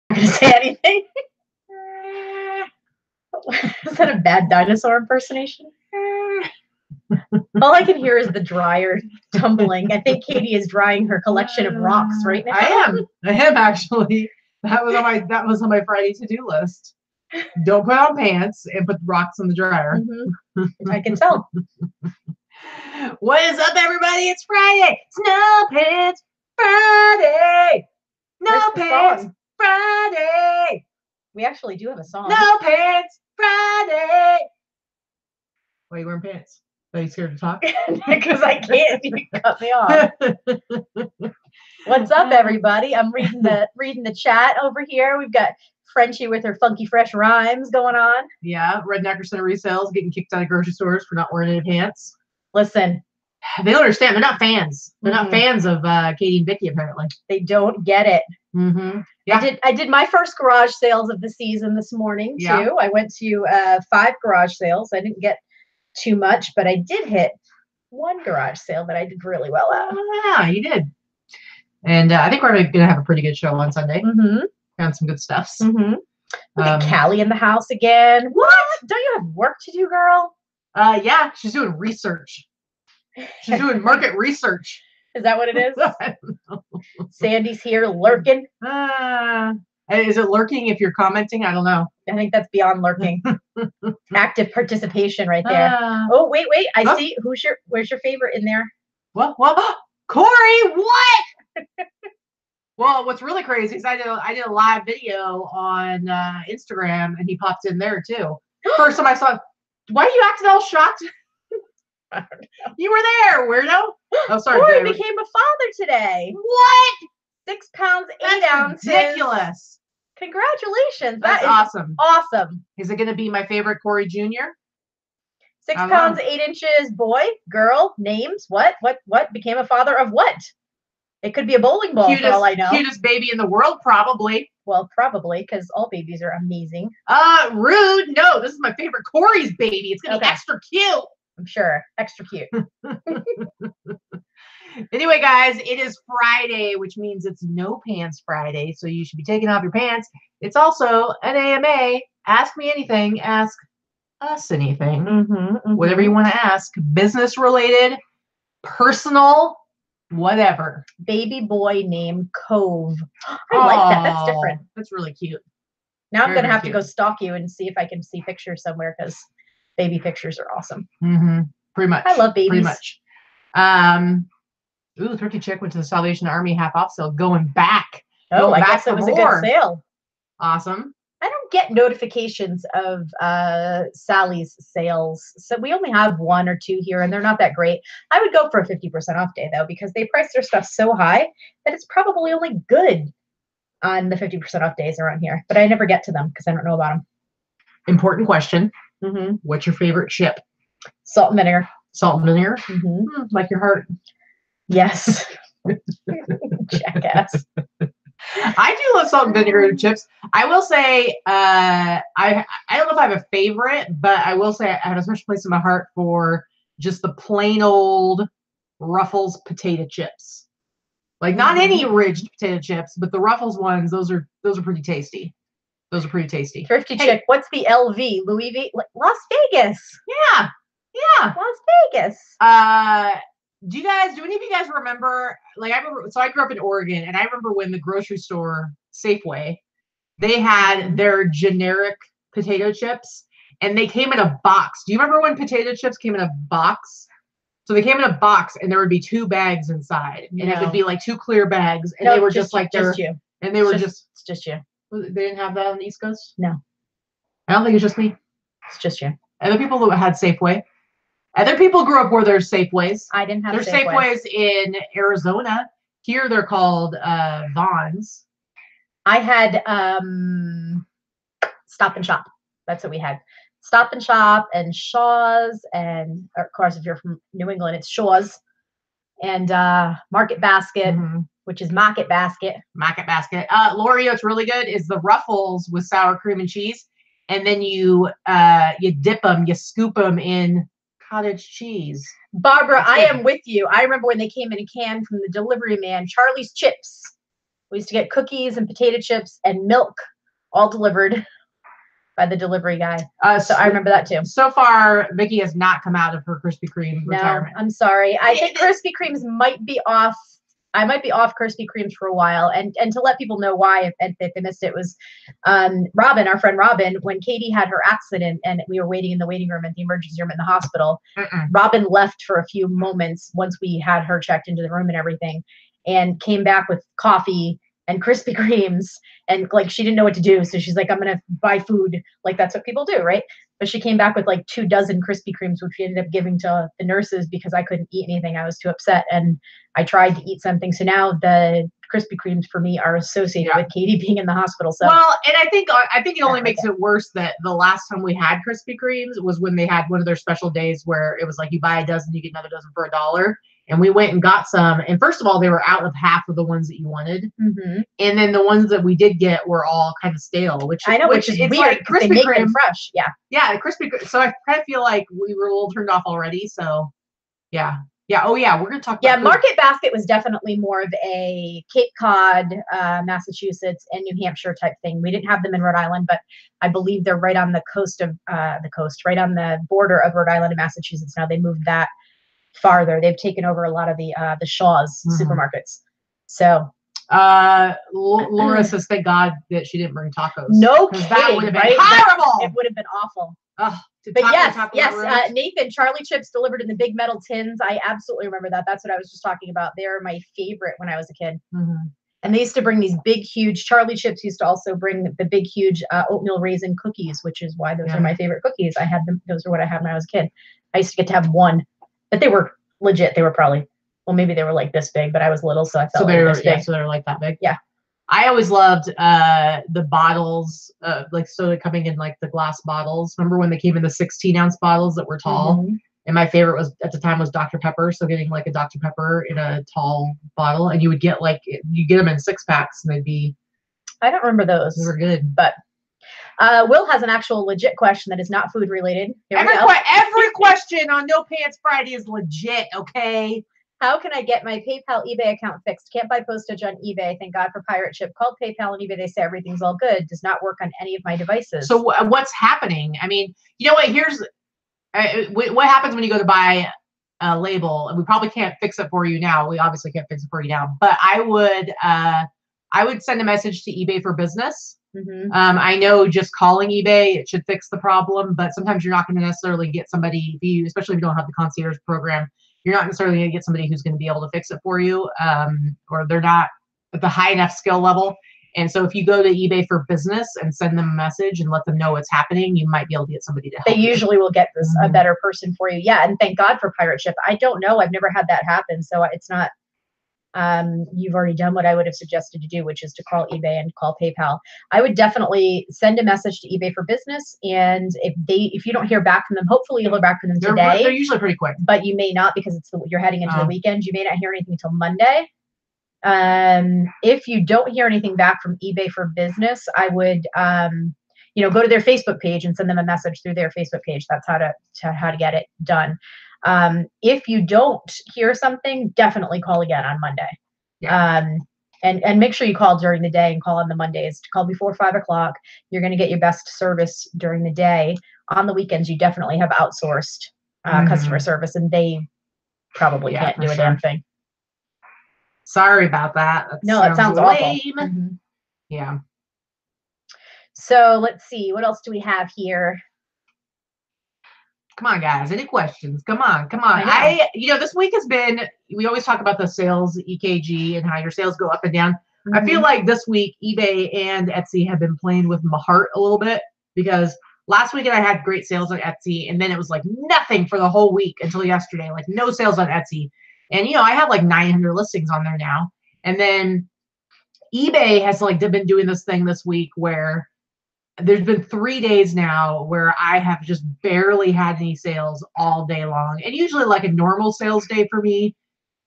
I'm not going to say anything. Is that a bad dinosaur impersonation? All I can hear is the dryer tumbling. I think Katie is drying her collection of rocks right now. I am actually. That was on my Friday to-do list. Don't put on pants and put rocks in the dryer. Mm-hmm. I can tell. What is up, everybody? It's Friday. It's No Pants Friday. No Pants Friday. We actually do have a song. No Pants Friday. Why are you wearing pants? Are you scared to talk? Because I can't. You cut me off. What's up, everybody? I'm reading the chat over here. We've got Frenchie with her funky fresh rhymes going on. Yeah, Rednecker Center resales getting kicked out of grocery stores for not wearing any pants. Listen, they don't understand. They're not fans. They're not fans of Katie and Vicky, apparently. They don't get it. Mm-hmm. Yeah. I did my first garage sales of the season this morning, too. Yeah. I went to 5 garage sales. I didn't get too much, but I did hit one garage sale that I did really well at. Oh, yeah, you did. And I think we're going to have a pretty good show on Sunday. Mm-hmm. Found some good stuffs. Mm-hmm. Look at Callie in the house again. What? Don't you have work to do, girl? Yeah, she's doing research. She's doing market research. Is that what it is? I don't know. Sandy's here lurking. Is it lurking if you're commenting? I don't know. I think that's beyond lurking. Active participation right there. Oh, wait. I see. Where's your favorite in there? What? Corey, what? Well, what's really crazy is I did a live video on Instagram, and he popped in there too. First time I saw him. Why are you acting all shocked? I don't know. You were there, weirdo. Oh, sorry. Corey became a father today. What? 6 pounds, 8 ounces. Ridiculous. Congratulations. That's awesome. Awesome. Is it going to be my favorite Corey Jr.? 6 pounds, 8 inches, boy, girl, names, what became a father of what? It could be a bowling ball for all I know. Cutest baby in the world, probably. Well, probably, because all babies are amazing. Rude. No, this is my favorite Corey's baby. It's going to be extra cute. I'm sure. Extra cute. Anyway, guys, it is Friday, which means it's No Pants Friday. So you should be taking off your pants. It's also an AMA. Ask me anything. Ask us anything. Whatever you want to ask. Business related, personal, whatever. Baby boy named Cove. I like that. That's different. That's really cute. Now I'm going to have to go stalk you and see if I can see pictures somewhere because baby pictures are awesome. Pretty much. I love babies. Pretty much. Thrifty Chick went to the Salvation Army half off sale. Going back. Oh, I guess it was a good sale. Awesome. I don't get notifications of Sally's sales. So we only have 1 or 2 here, and they're not that great. I would go for a 50% off day, though, because they price their stuff so high that it's probably only good on the 50% off days around here. But I never get to them because I don't know about them. Important question. What's your favorite chip? Salt and vinegar. Salt and vinegar? Like your heart. Yes. Jackass. I do love salt and vinegar chips. I will say, I don't know if I have a favorite, but I will say I have a special place in my heart for just the plain old Ruffles potato chips. Like not any ridged potato chips, but the Ruffles ones. Those are pretty tasty. Those are pretty tasty. Thrifty Chick. What's the LV? Louis V. Las Vegas. Yeah. Las Vegas. Do any of you guys remember, like I remember, so I grew up in Oregon, and I remember when the grocery store, Safeway, they had their generic potato chips, and they came in a box. Do you remember when potato chips came in a box? So they came in a box, and there would be 2 bags inside, and it would be like 2 clear bags, and they were just like you. And they were it's just you. They didn't have that on the East Coast? No. I don't think it's just me. It's just you. Other people who had Safeway. Other people grew up where there's Safeways. I didn't have There's Safeways in Arizona. Here they're called Vons. I had Stop and Shop. That's what we had. Stop and Shop and Shaw's, and of course if you're from New England, it's Shaw's, and Market Basket, which is Market Basket. Market Basket. L'Oreal, it's really good, is the Ruffles with sour cream and cheese, and then you dip them, you scoop them in cottage cheese. Barbara, I am with you. I remember when they came in a can from the delivery man, Charlie's Chips. We used to get cookies and potato chips and milk all delivered by the delivery guy. So I remember that too. So far, Vicky has not come out of her Krispy Kreme retirement. I'm sorry. I think Krispy Kremes might be off. I might be off Krispy Kremes for a while. And to let people know why, if they missed it, was Robin, our friend Robin, when Katie had her accident and we were waiting in the waiting room at the emergency room in the hospital, Robin left for a few moments once we had her checked into the room and everything, and came back with coffee and Krispy Kremes, and like she didn't know what to do, so she's like, I'm gonna buy food. Like that's what people do, right? But she came back with like 24 Krispy Kremes, which we ended up giving to the nurses because I couldn't eat anything. I was too upset, and I tried to eat something. So now the Krispy Kremes for me are associated with Katie being in the hospital. So well, and I think it only makes it worse that the last time we had Krispy Kremes was when they had one of their special days where it was like you buy a dozen, you get another dozen for $1. And we went and got some. And first of all, they were out of half of the ones that you wanted. And then the ones that we did get were all kind of stale, which I know, which is weird. Like Krispy Kreme, them fresh. Yeah. Yeah, Krispy Kreme. So I kind of feel like we were a little turned off already. So yeah. Yeah. Oh yeah. We're going to talk about Market Basket was definitely more of a Cape Cod, Massachusetts and New Hampshire type thing. We didn't have them in Rhode Island, but I believe they're right on the coast of right on the border of Rhode Island and Massachusetts. Now they moved that farther. They've taken over a lot of the Shaw's supermarkets. So Laura says thank God that she didn't bring tacos. No kidding, that would have been horrible. It would have been awful. But yes, Nathan, Charlie chips delivered in the big metal tins. I absolutely remember that. That's what I was just talking about. They were my favorite when I was a kid. And they used to bring these big, huge Charlie chips. Used to also bring the big, huge oatmeal raisin cookies, which is why those are my favorite cookies. I had them. Those are what I had when I was a kid. I used to get to have one. But they were legit. They were probably, well, maybe they were like this big, but I was little, so I felt like this big. So they were like that big. Yeah. I always loved the bottles, like soda coming in like the glass bottles. Remember when they came in the 16-ounce bottles that were tall? And my favorite was at the time was Dr. Pepper. So getting like a Dr. Pepper in a tall bottle, and you would get you get them in 6-packs, and they'd be. I don't remember those. They were good, but. Will has an actual legit question that is not food related. Every question on No Pants Friday is legit, okay? How can I get my PayPal eBay account fixed? Can't buy postage on eBay. Thank God for Pirate Ship. Called PayPal and eBay. They say everything's all good. Does not work on any of my devices. So what's happening? I mean, you know what? Here's what happens when you go to buy a label, and we probably can't fix it for you now. We obviously can't fix it for you now, but I would send a message to eBay for Business. I know just calling eBay, it should fix the problem, but sometimes you're not going to necessarily get somebody, especially if you don't have the concierge program, you're not necessarily going to get somebody who's going to be able to fix it for you, or they're not at the high enough skill level. And so if you go to eBay for Business and send them a message and let them know what's happening, you might be able to get somebody to help. They usually will get this a better person for you. Yeah, and thank God for Pirate Ship. I don't know. I've never had that happen, so it's not. You've already done what I would have suggested to do, which is to call eBay and call PayPal. I would definitely send a message to eBay for Business, and if you don't hear back from them, hopefully you'll hear back from them today. They're usually pretty quick, but you may not, because you're heading into the weekend. You may not hear anything until Monday. If you don't hear anything back from eBay for Business, I would go to their Facebook page and send them a message through their Facebook page. That's how to get it done. If you don't hear something, definitely call again on Monday. And make sure you call during the day and call on the Mondays. To call before 5 o'clock. You're going to get your best service during the day. On the weekends, you definitely have outsourced customer service, and they probably can't do a damn thing. Sorry about that. It sounds lame. Awful. Yeah. So let's see. What else do we have here? Come on, guys. Any questions? Come on. This week has been, we always talk about the sales EKG and how your sales go up and down. I feel like this week, eBay and Etsy have been playing with my heart a little bit, because last weekend I had great sales on Etsy, and then it was like nothing for the whole week until yesterday, like no sales on Etsy. And, I have like 900 listings on there now. And then eBay has been doing this thing this week where there's been 3 days now where I have just barely had any sales all day long. And usually like a normal sales day for me,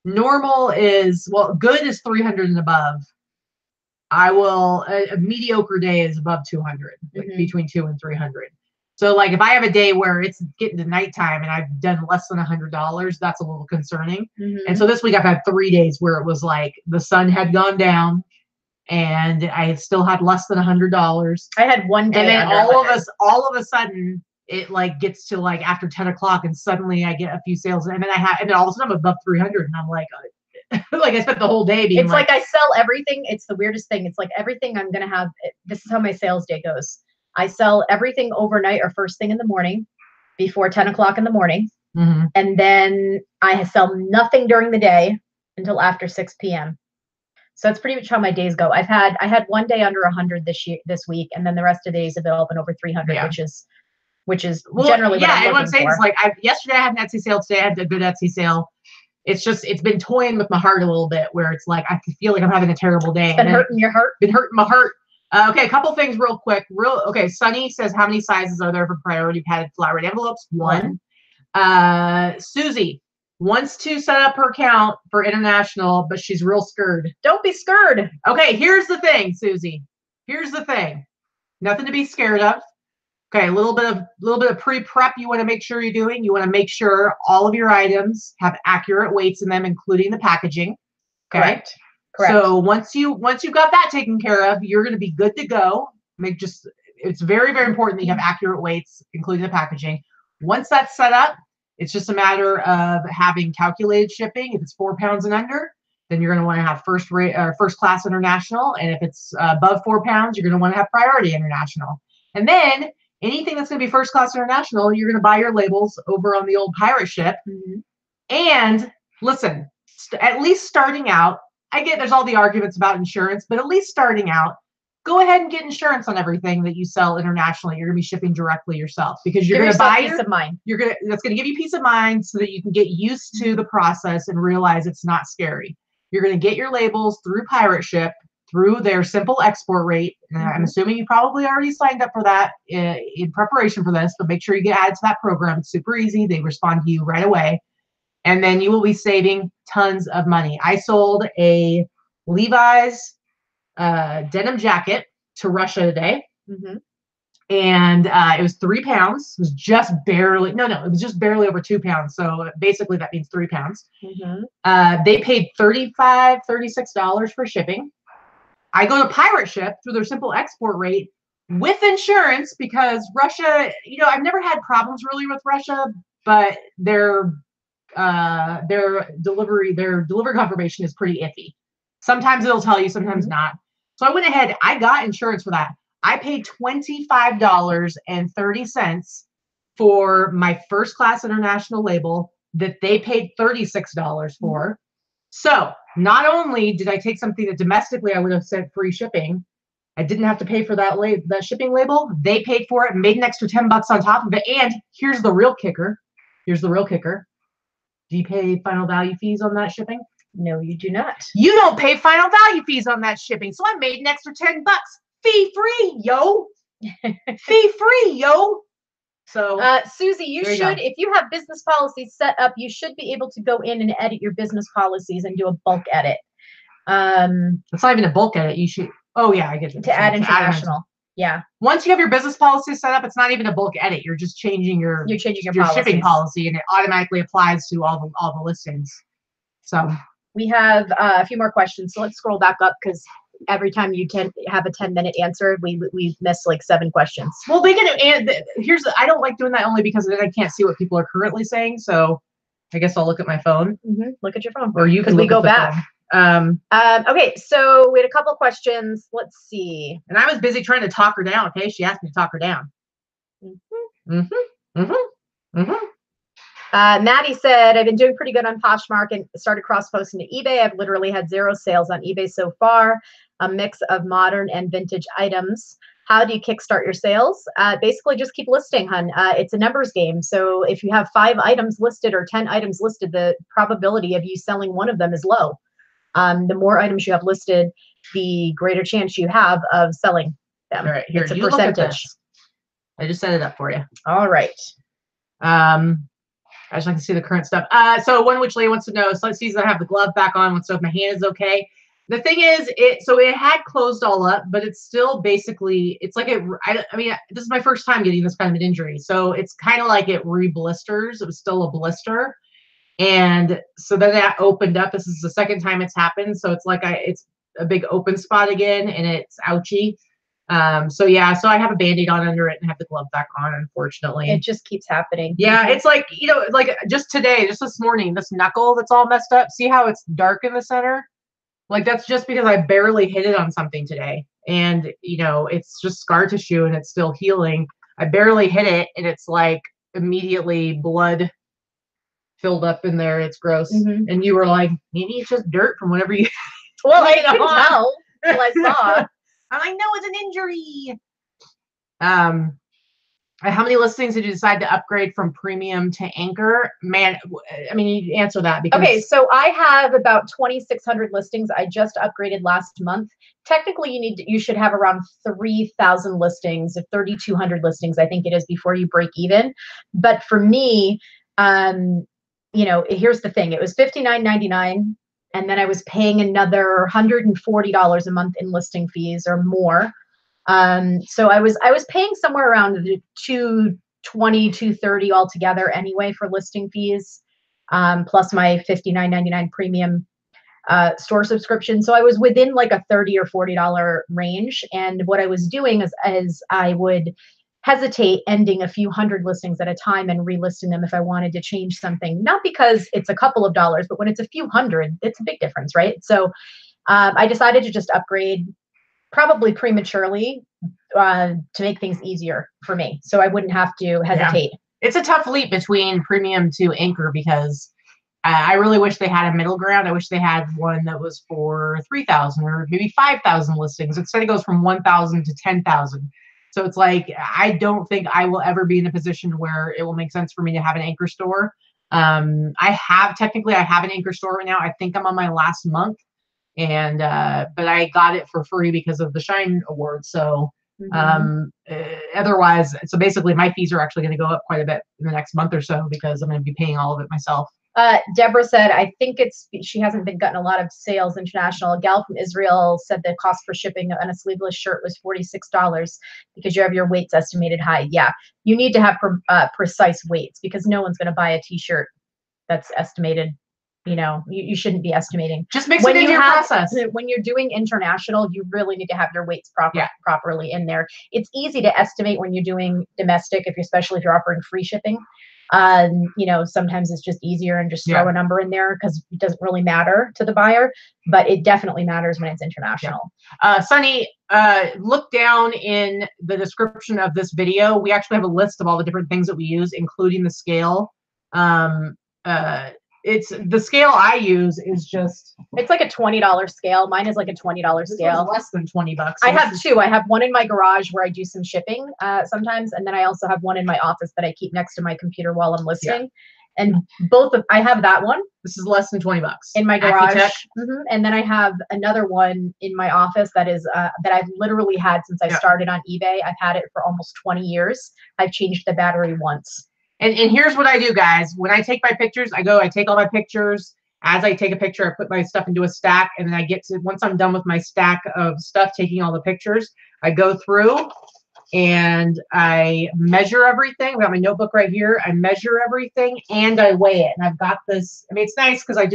normal is, good is 300 and above. A mediocre day is above 200, between 200 and 300. So like if I have a day where it's getting to nighttime and I've done less than $100, that's a little concerning. And so this week I've had 3 days where it was like the sun had gone down and I still had less than $100. I had one day, and then under all 100. of a sudden, it like gets to like after 10 o'clock, and suddenly I get a few sales, and then all of a sudden I'm above 300, and I'm like, like I spent the whole day being it's like I sell everything. It's the weirdest thing. It's like everything I'm gonna have. This is how my sales day goes. I sell everything overnight or first thing in the morning, before 10 o'clock in the morning, and then I sell nothing during the day until after 6 p.m. So that's pretty much how my days go. I had one day under 100 this week, and then the rest of the days have been open over 300, which is generally what I'm looking for. And what I'm saying is, like, yesterday I had an Etsy sale. Today I had a good Etsy sale. It's just, it's been toying with my heart a little bit, where it's like I feel like I'm having a terrible day. It's been hurting your heart. Been hurting my heart. Okay, a couple things real quick. Okay, Sunny says, how many sizes are there for priority padded flat rate envelopes? One. Susie wants to set up her account for international, but she's real scared. Don't be scared. Okay, here's the thing, Susie. Here's the thing. Nothing to be scared of. Okay, a little bit of pre-prep you want to make sure you're doing. You want to make sure all of your items have accurate weights in them, including the packaging. Okay. Correct. So once you've got that taken care of, you're going to be good to go. It's very, very important that you have accurate weights, including the packaging. Once that's set up, it's just a matter of having calculated shipping. If it's 4 pounds and under, then you're going to want to have first class international. And if it's above 4 pounds, you're going to want to have priority international. And then anything that's going to be first class international, you're going to buy your labels over on the old pirate ship. And listen, at least starting out, I get there's all the arguments about insurance, but at least starting out, go ahead and get insurance on everything that you sell internationally. You're going to be shipping directly yourself, because you're going to buy peace of mind. That's going to give you peace of mind so that you can get used to the process and realize it's not scary. You're going to get your labels through pirate ship, through their simple export rate. I'm assuming you probably already signed up for that in preparation for this, but make sure you get added to that program. It's super easy. They respond to you right away. And then you will be saving tons of money. I sold a Levi's denim jacket to Russia today. And it was 3 pounds. It was just barely, it was just barely over 2 pounds. So basically that means 3 pounds. They paid $35, $36 for shipping. I go to pirate ship through their simple export rate with insurance, because Russia, I've never had problems really with Russia, but their delivery confirmation is pretty iffy. Sometimes it'll tell you, sometimes not. So I went ahead, I got insurance for that. I paid $25.30 for my first class international label that they paid $36 for. So not only did I take something that domestically I would have sent free shipping, I didn't have to pay for that shipping label. They paid for it and made an extra $10 on top of it. And here's the real kicker. Do you pay final value fees on that shipping? No, you do not. You don't pay final value fees on that shipping. So I made an extra $10. Fee free, yo. Fee free, yo. So Susie, you should, if you have business policies set up, you should be able to go in and edit your business policies and do a bulk edit. It's not even a bulk edit. You should, oh yeah, I get it. To add international. Yeah. Once you have your business policy set up, it's not even a bulk edit. You're just changing your shipping policy, and it automatically applies to all the listings. So we have a few more questions. So let's scroll back up, because every time you have a 10-minute answer, we miss like 7 questions. Well, I don't like doing that only because then I can't see what people are currently saying. So I guess I'll look at my phone. Look at your phone. Or you can look go back. Okay, so we had a couple questions. Let's see. And I was busy trying to talk her down. Okay, she asked me to talk her down. Maddie said, I've been doing pretty good on Poshmark and started cross-posting to eBay. I've literally had 0 sales on eBay so far, a mix of modern and vintage items. How do you kickstart your sales? Basically just keep listing, hun. It's a numbers game. So if you have 5 items listed or 10 items listed, the probability of you selling one of them is low. The more items you have listed, the greater chance you have of selling them. All right, here, it's a percentage. I just set it up for you. All right. I just like to see the current stuff. So one which lady wants to know, so let's see if I have the glove back on, wants to know if my hand is okay. The thing is, it had closed all up, but it's still basically, it's like I mean, this is my first time getting this kind of an injury. So it's kind of like it re-blisters. It was still a blister. And so then that opened up. This is the second time it's happened. So it's like a big open spot again, and it's ouchy. So yeah, so I have a Band-Aid on under it and have the glove back on, unfortunately. It just keeps happening. Yeah, it's like, you know, like just today, just this morning, this knuckle that's all messed up. See how it's dark in the center? Like that's just because I barely hit it on something today. And, you know, it's just scar tissue and it's still healing. I barely hit it and it's like immediately blood filled up in there. It's gross. And you were like, maybe it's just dirt from whatever you. Well, I couldn't tell till I saw. I'm like, no, it's an injury. How many listings did you decide to upgrade from premium to anchor? Man, I mean, you answer that because. Okay, so I have about 2,600 listings. I just upgraded last month. Technically, you should have around 3,000 listings, 3,200 listings, I think it is, before you break even. But for me, you know, here's the thing: it was $59.99, and then I was paying another $140 a month in listing fees or more. So I was paying somewhere around $220, $230 altogether anyway for listing fees, plus my $59.99 premium store subscription. So I was within like a $30 or $40 range. And what I was doing is I would hesitate ending a few hundred listings at a time and relisting them if I wanted to change something. Not because it's a couple of dollars, but when it's a few hundred, it's a big difference, right? So I decided to just upgrade probably prematurely to make things easier for me, so I wouldn't have to hesitate. Yeah. It's a tough leap between premium to anchor because I really wish they had a middle ground. I wish they had one that was for 3,000 or maybe 5,000 listings. Instead, it goes from 1,000 to 10,000. So it's like, I don't think I will ever be in a position where it will make sense for me to have an anchor store. I have an anchor store right now. I think I'm on my last month. And but I got it for free because of the Shine Award. So otherwise, so basically my fees are actually going to go up quite a bit in the next month or so because I'm going to be paying all of it myself. Deborah said, I think she hasn't been gotten a lot of sales international. A gal from Israel said the cost for shipping on a sleeveless shirt was $46 because you have your weights estimated high. Yeah, you need to have precise weights because no one's going to buy a t-shirt that's estimated. You know, you shouldn't be estimating. Just mix it into your process. When you're doing international, you really need to have your weights properly in there. It's easy to estimate when you're doing domestic, especially if you're offering free shipping. You know, sometimes it's just easier and just throw a number in there because it doesn't really matter to the buyer, but it definitely matters when it's international. Sunny, look down in the description of this video. We actually have a list of all the different things that we use, including the scale. It's the scale I use is just, it's like a $20 scale. Mine is like a $20 scale. Less than $20. I have two. I have one in my garage where I do some shipping sometimes, and then I also have one in my office that I keep next to my computer while I'm listing. And I have that one. This is less than $20 in my garage. And then I have another one in my office that is that I've literally had since I started on eBay. I've had it for almost 20 years. I've changed the battery once. And here's what I do, guys. When I take my pictures, I take all my pictures. As I take a picture, I put my stuff into a stack. And then once I'm done with my stack of stuff, taking all the pictures, I go through and I measure everything. I've got my notebook right here. I measure everything and I weigh it. And I've got this, I mean, it's nice because we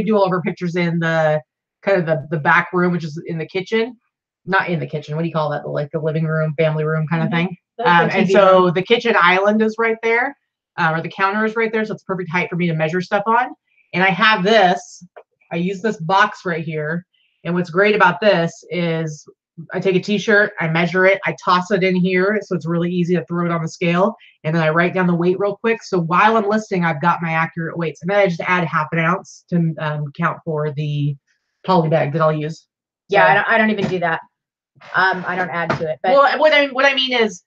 do all of our pictures in the kind of the back room, which is in the kitchen. Not in the kitchen. What do you call that? Like the living room, family room kind of thing. And so the kitchen island is right there. Or the counter is right there, so it's perfect height for me to measure stuff on. And I have this, I use this box right here. And what's great about this is I take a t-shirt, I measure it, I toss it in here, so it's really easy to throw it on the scale. And then I write down the weight real quick. So while I'm listing, I've got my accurate weights. And then I just add half an ounce to count for the poly bag that I'll use. Yeah, I don't even do that. I don't add to it. But well, what I mean is,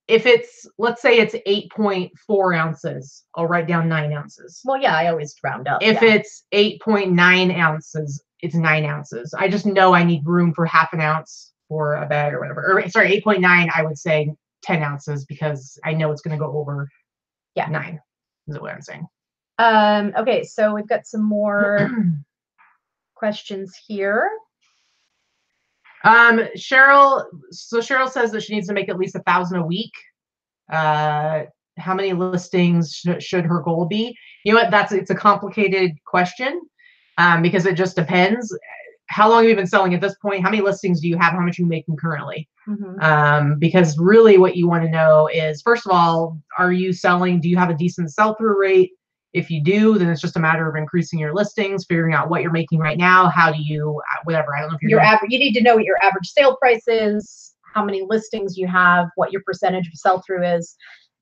if it's, let's say it's 8.4 ounces, I'll write down 9 ounces. Well, yeah, I always round up. If it's 8.9 ounces, it's 9 ounces. I just know I need room for half an ounce for a bag or whatever. Or sorry, 8.9, I would say 10 ounces because I know it's going to go over 9 is what I'm saying. Okay, so we've got some more questions here. Cheryl says that she needs to make at least 1,000 a week. How many listings should her goal be? You know what? It's a complicated question because it just depends. how long have you been selling at this point? How many listings do you have? How much are you making currently? Mm-hmm. Because really what you want to know is, first of all, are you selling? Do you have a decent sell-through rate? If you do, then it's just a matter of increasing your listings, figuring out what you're making right now. How do you, whatever, I don't know if you're you need to know what your average sale price is, how many listings you have, what your percentage of sell-through is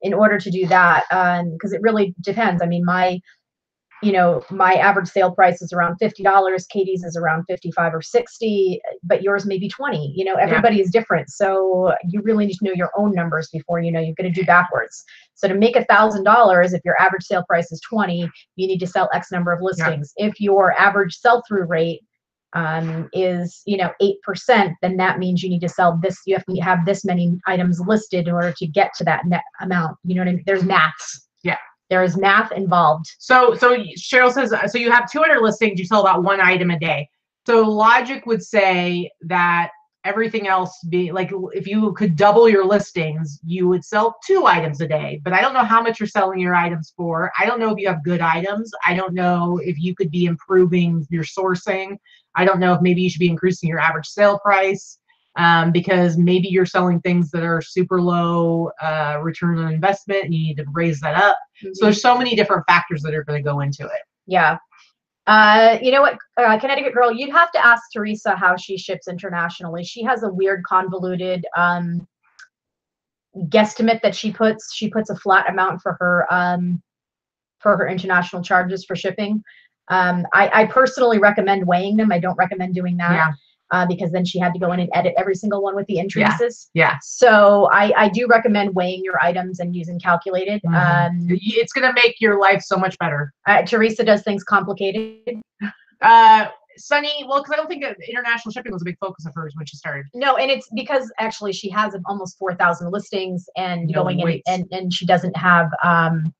in order to do that. Because it really depends. I mean, my average sale price is around $50. Katie's is around 55 or 60, but yours may be 20. Everybody is different. So you really need to know your own numbers before you're going to do backwards. So to make $1,000, if your average sale price is 20, you need to sell X number of listings. If your average sell-through rate is 8%, then that means you need to sell this. You have to have this many items listed in order to get to that net amount. You know what I mean? There's maths. Yeah. There is math involved. So Cheryl says, so you have 200 listings, you sell about 1 item a day. So logic would say that everything else be like, if you could double your listings, you would sell 2 items a day. But I don't know how much you're selling your items for. I don't know if you have good items. I don't know if you could be improving your sourcing. I don't know if maybe you should be increasing your average sale price. Because maybe you're selling things that are super low return on investment and you need to raise that up. So there's so many different factors that are going to go into it. Yeah. You know what, Connecticut girl, you'd have to ask Teresa how she ships internationally. She has a weird convoluted guesstimate that she puts a flat amount for her international charges for shipping. I personally recommend weighing them. I don't recommend doing that. Yeah. Because then she had to go in and edit every single one with the increases. Yeah. So I do recommend weighing your items and using calculated. It's going to make your life so much better. Teresa does things complicated. Sunny, well, because I don't think that international shipping was a big focus of hers when she started. No, and it's because actually she has almost 4,000 listings and going in and she doesn't have and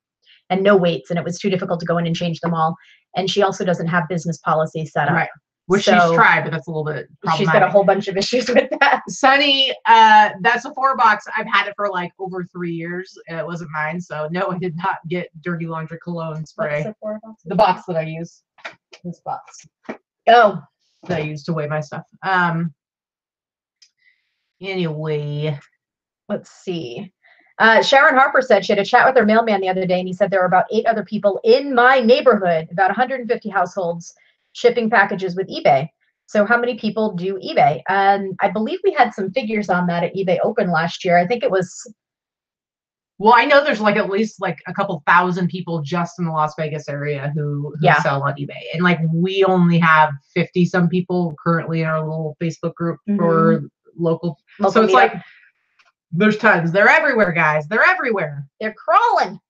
no weights, and it was too difficult to go in and change them all. And she also doesn't have business policy set up. Right. Which she's tried, but that's a little bit problematic. She's got a whole bunch of issues with that. Sunny, that Sephora box, I've had it for like over 3 years. It wasn't mine, so no, I did not get dirty laundry cologne spray. What Sephora box? The box that I use. This box. Oh. That I use to weigh my stuff. Anyway. Let's see. Sharon Harper said she had a chat with her mailman the other day, and he said there were about 8 other people in my neighborhood, about 150 households, shipping packages with eBay. So how many people do eBay? I believe we had some figures on that at eBay Open last year. I think it was. Well, I know there's like at least like a couple thousand people just in the Las Vegas area who sell on eBay. And like we only have 50 some people currently in our little Facebook group for local. So it's like there's tons. They're everywhere, guys. They're everywhere. They're crawling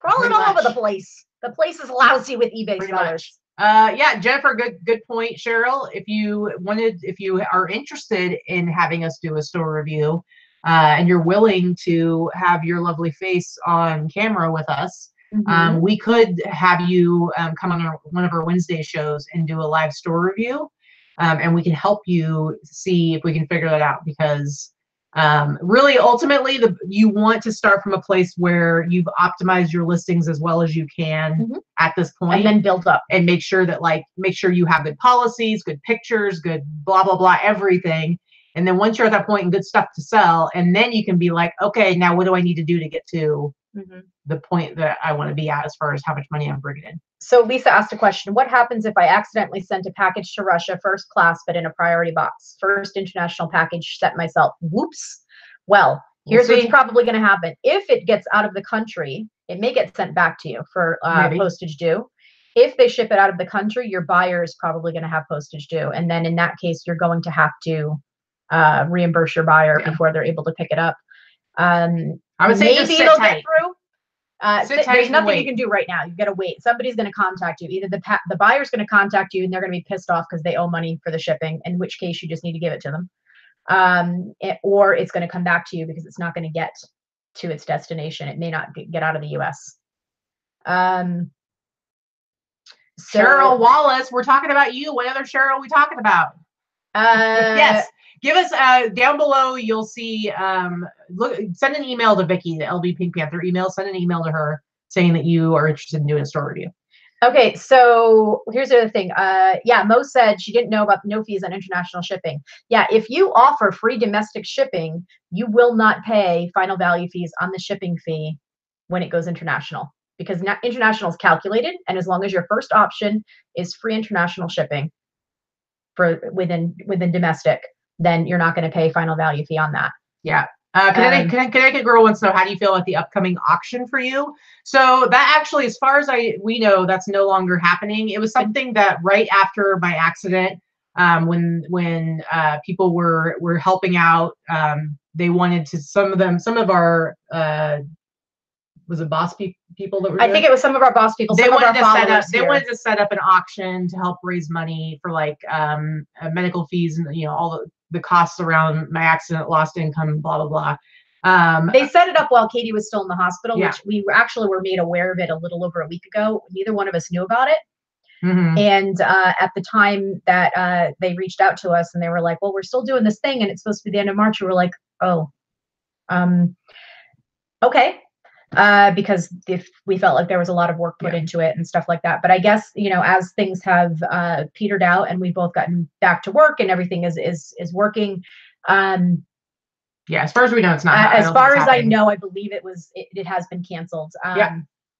all over the place. The place is lousy with eBay sellers. Yeah, Jennifer, good point, Cheryl. If you are interested in having us do a store review, and you're willing to have your lovely face on camera with us, we could have you come on one of our Wednesday shows and do a live store review, and we can help you see if we can figure that out, because really ultimately you want to start from a place where you've optimized your listings as well as you can at this point, and then build up and make sure you have good policies, good pictures, good blah blah blah, everything. And then once you're at that point and good stuff to sell, and then you can be like, okay, now what do I need to do to get to the point that I want to be at as far as how much money I'm bringing in? So Lisa asked a question: what happens if I accidentally sent a package to Russia first class, but in a priority box? First international package sent myself. Whoops. Well, here's what's probably going to happen. If it gets out of the country, it may get sent back to you for postage due. If they ship it out of the country, your buyer is probably going to have postage due. And then in that case, you're going to have to reimburse your buyer before they're able to pick it up. I would say maybe it'll get through. There's nothing you can do right now. You've got to wait. Somebody's going to contact you. Either the buyer's going to contact you and they're going to be pissed off because they owe money for the shipping, in which case you just need to give it to them. Or it's going to come back to you because it's not going to get to its destination. It may not get out of the US. Cheryl Wallace, we're talking about you. What other Cheryl are we talking about? Yes. Give us down below. You'll see. Send an email to Vicky, the LV Pink Panther email. Send an email to her saying that you are interested in doing a store review. Okay, so here's the other thing. Yeah, Mo said she didn't know about no fees on international shipping. Yeah, if you offer free domestic shipping, you will not pay final value fees on the shipping fee when it goes international, because international is calculated, and as long as your first option is free international shipping for within domestic, then you're not going to pay final value fee on that. Yeah. Connecticut Girl wants to know, how do you feel about the upcoming auction for you? So that actually, as far as we know, that's no longer happening. It was something that right after my accident, when people were helping out, they wanted to, some of our was it boss people that were I think it was some of our boss people. They wanted to set up an auction to help raise money for like medical fees and all the costs around my accident, lost income, blah blah blah. They set it up while Katie was still in the hospital, yeah. which we actually were made aware of it a little over a week ago. Neither one of us knew about it. Mm-hmm. And at the time that they reached out to us and they were like, well, we're still doing this thing and it's supposed to be the end of March. We were like, oh, okay. Because if we felt like there was a lot of work put into it and stuff like that. But I guess, as things have petered out and we've both gotten back to work and everything is working. Yeah, as far as we know, it's not. As far as I know, I believe it has been canceled.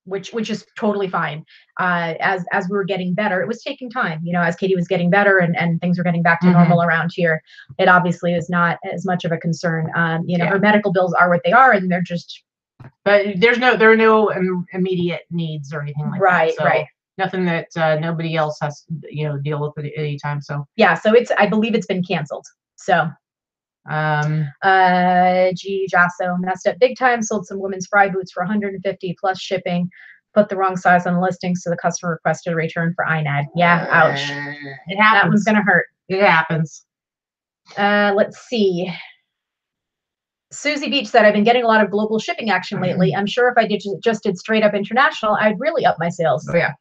Which is totally fine. As we were getting better, it was taking time. As Katie was getting better and things were getting back to normal around here, it obviously is not as much of a concern. Her medical bills are what they are, and they're just. But there are no immediate needs or anything like that. So right. Nothing that nobody else has to deal with at any time. So yeah, so I believe it's been canceled. So. Jasso messed up big time, sold some women's fry boots for 150 plus shipping, put the wrong size on the listing, so the customer requested a return for INAD. Yeah, ouch. It happens. That one's gonna hurt. It happens. Let's see. Susie Beach said, I've been getting a lot of global shipping action lately. I'm sure if I just did straight up international, I'd really up my sales. Oh yeah.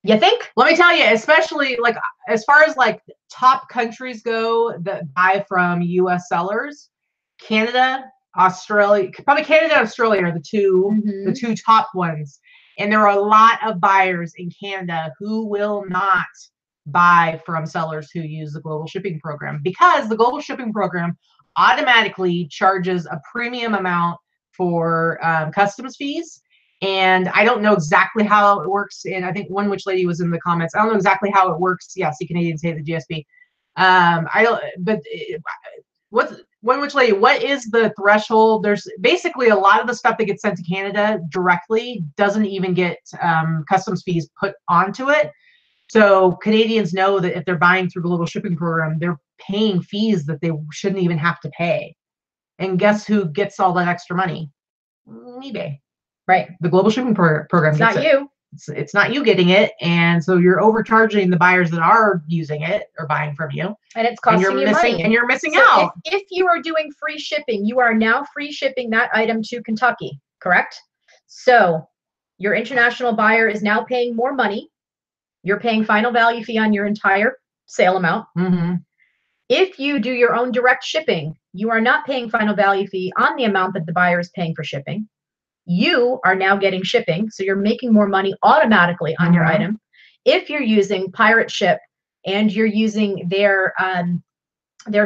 You think? Let me tell you, especially like as far as like top countries go that buy from US sellers, Canada, Australia, probably Canada and Australia are the two top ones. And there are a lot of buyers in Canada who will not buy from sellers who use the global shipping program, because the global shipping program automatically charges a premium amount for customs fees. And I don't know exactly how it works. And I think one witch lady was in the comments. I don't know exactly how it works. Yeah, see Canadians hate the GSP. I don't. But what's one witch lady? What is the threshold? There's basically a lot of the stuff that gets sent to Canada directly doesn't even get customs fees put onto it. So Canadians know that if they're buying through the global shipping program, they're paying fees that they shouldn't even have to pay. And guess who gets all that extra money? eBay. Right. The global shipping program. It's not you. It's not you getting it. And so you're overcharging the buyers that are using it or buying from you. And it's costing you money. And you're missing out. If you are doing free shipping, you are now free shipping that item to Kentucky, correct? So your international buyer is now paying more money. You're paying final value fee on your entire sale amount. Mm-hmm. If you do your own direct shipping, you are not paying final value fee on the amount that the buyer is paying for shipping. You are now getting shipping, so you're making more money automatically on your item. If you're using Pirate Ship and you're using their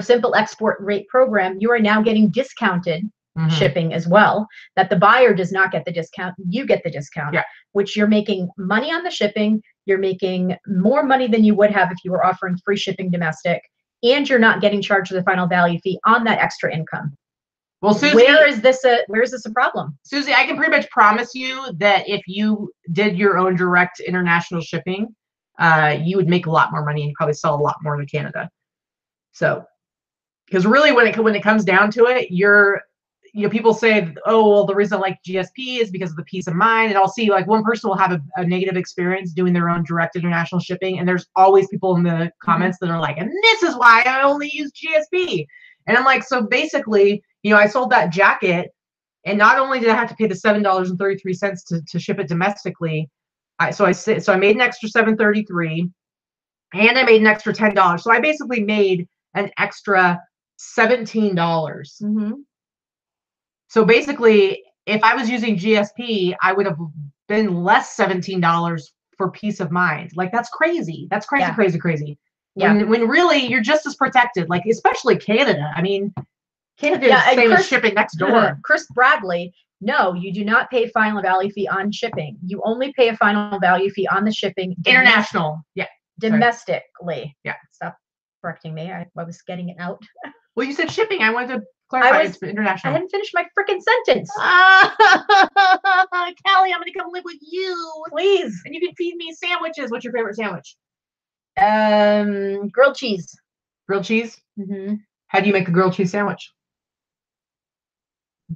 simple export rate program, you are now getting discounted shipping as well. That the buyer does not get the discount, you get the discount, which you're making money on the shipping. You're making more money than you would have if you were offering free shipping domestic, and you're not getting charged the final value fee on that extra income. Well, Susie, where is this a problem? Susie, I can pretty much promise you that if you did your own direct international shipping, you would make a lot more money and probably sell a lot more to Canada. So, because really, when it comes down to it, people say, oh, well, the reason I like GSP is because of the peace of mind. And I'll see like one person will have a negative experience doing their own direct international shipping, and there's always people in the comments that are like, and this is why I only use GSP. And I'm like, so basically, I sold that jacket, and not only did I have to pay the $7.33 to ship it domestically, so I made an extra $7.33, and I made an extra $10. So I basically made an extra $17. Mm-hmm. So basically, if I was using GSP, I would have been less $17 for peace of mind. Like that's crazy. That's crazy, Yeah. crazy. Yeah. When really you're just as protected. Like especially Canada. I mean, Canada is the same as shipping next door. Chris Bradley, no, you do not pay final value fee on shipping. You only pay a final value fee on the shipping. International. Yeah. Domestically. Yeah. Stop correcting me. I was getting it out. Well, you said shipping. I wanted to clarify it's international. I hadn't finished my freaking sentence. Callie, I'm going to come live with you. Please. And you can feed me sandwiches. What's your favorite sandwich? Grilled cheese. Grilled cheese? Mm-hmm. How do you make a grilled cheese sandwich?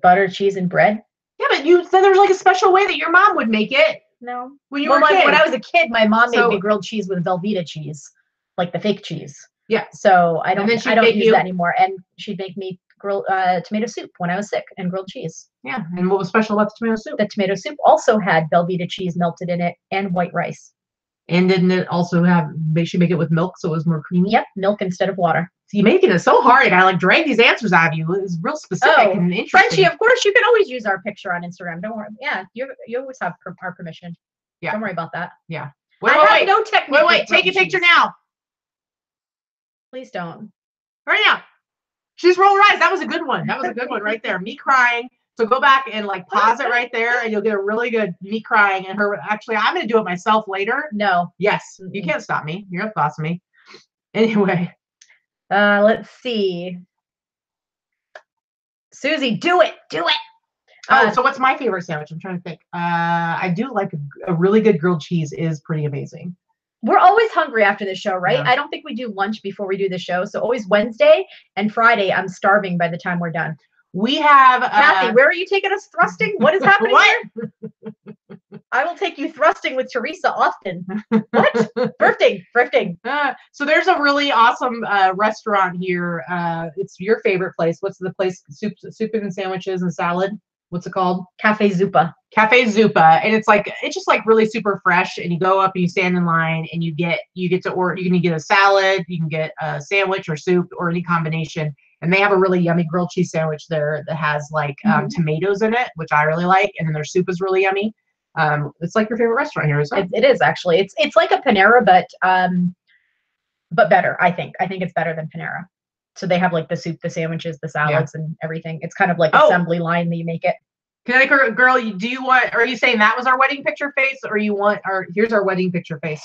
Butter, cheese, and bread. Yeah, but you said there was like a special way that your mom would make it. No. When you were a kid. When I was a kid, my mom made me grilled cheese with Velveeta cheese, like the fake cheese. Yeah. So I don't use that anymore. And she'd make me tomato soup when I was sick and grilled cheese. Yeah. And what was special about the tomato soup? The tomato soup also had Velveeta cheese melted in it and white rice. And didn't it also have, she make it with milk so it was more creamy? Yep, milk instead of water. So you're making it so hard. I gotta like drag these answers out of you. It was real specific and interesting. Frenchie, of course, you can always use our picture on Instagram. Don't worry. Yeah, you always have our permission. Yeah. Don't worry about that. Yeah. I have no technique. Wait, take a picture now. Please don't. Right now. She's rolling her eyes. That was a good one. That was a good one right there. Me crying. So go back and like pause it right there and you'll get a really good me crying and her. Actually, I'm going to do it myself later. No. Yes. You can't stop me. You're not the boss of me. Anyway. Let's see. Susie, do it. Do it. So what's my favorite sandwich? I'm trying to think. I do like a really good grilled cheese is pretty amazing. We're always hungry after the show, right? Yeah. I don't think we do lunch before we do the show. So always Wednesday and Friday, I'm starving by the time we're done. We have Kathy, where are you taking us thrusting? What is happening here? I will take you thrusting with Teresa often. What? Thrifting. So there's a really awesome restaurant here. It's your favorite place. What's the place? Soup and sandwiches and salad. What's it called? Cafe Zupa. Cafe Zupa, and it's just like really super fresh. And you go up and you stand in line, and you get to order. You can get a salad, you can get a sandwich or soup or any combination. And they have a really yummy grilled cheese sandwich there that has like tomatoes in it, which I really like. And then their soup is really yummy. It's like your favorite restaurant here, isn't it? It is actually. It's like a Panera, but better. I think it's better than Panera. So they have like the soup, the sandwiches, the salads, and everything. It's kind of like assembly line that you make it. Can I, girl? Do you want? Are you saying that was our wedding picture face, or you want? Or here's our wedding picture face.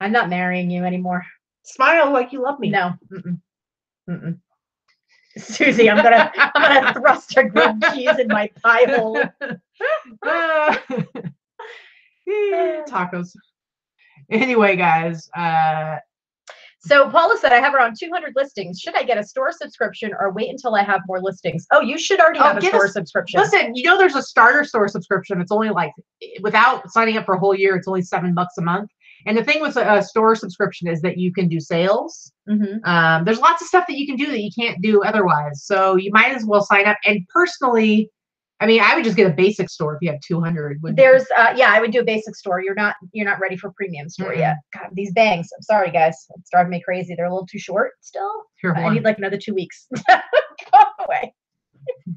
I'm not marrying you anymore. Smile like you love me. No. Mm-mm. Susie, I'm gonna thrust a grilled cheese in my pie hole. Tacos. Anyway, guys. So Paula said, I have around 200 listings. Should I get a store subscription or wait until I have more listings? Oh, you should already have a store subscription. Listen, there's a starter store subscription. It's only like, without signing up for a whole year, it's only $7 a month. And the thing with a store subscription is that you can do sales. Mm-hmm. There's lots of stuff that you can do that you can't do otherwise. So you might as well sign up. And personally, I mean, I would just get a basic store if you have 200. I would do a basic store. You're not ready for premium store yet. God, these bangs. I'm sorry, guys. It's driving me crazy. They're a little too short still. I need like another 2 weeks. Go away.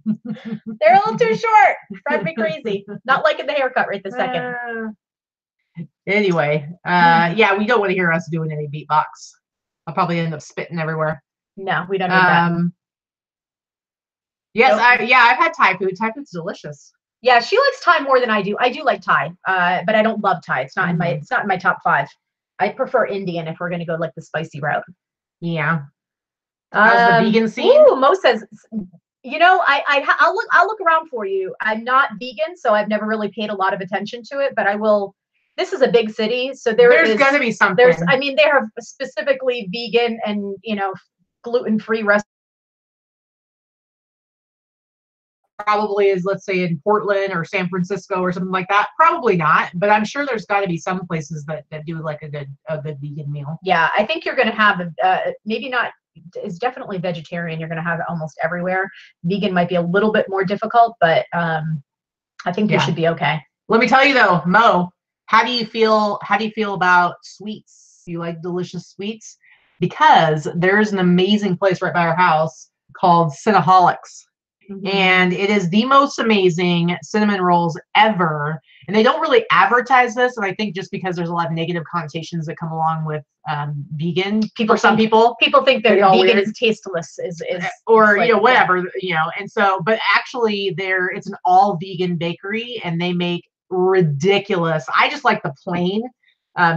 They're a little too short. Driving me crazy. Not liking the haircut right this second. Anyway, we don't want to hear us doing any beatbox. I'll probably end up spitting everywhere. No, we don't need that. Yes, nope. I've had Thai food. Thai food's delicious. Yeah, she likes Thai more than I do. I do like Thai, but I don't love Thai. It's not in my top 5. I prefer Indian if we're gonna go like the spicy route. Yeah. How's the vegan scene? Ooh, Mo says, I'll look around for you. I'm not vegan, so I've never really paid a lot of attention to it, but I will. This is a big city, so there's gonna be something. They have specifically vegan and gluten-free restaurants. Probably is, let's say, in Portland or San Francisco or something like that. Probably not, but I'm sure there's got to be some places that do like a good vegan meal. Yeah, I think you're going to have maybe not. It's definitely vegetarian. You're going to have it almost everywhere. Vegan might be a little bit more difficult, but I think you should be okay. Let me tell you though, Mo, how do you feel about sweets? Do you like delicious sweets? Because there's an amazing place right by our house called Cinnaholics. and it is the most amazing cinnamon rolls ever. And they don't really advertise this, and I think just because there's a lot of negative connotations that come along with vegan. Some people think that vegan is tasteless, or like, whatever, And so, but actually, it's an all vegan bakery, and they make ridiculous. I just like the plain,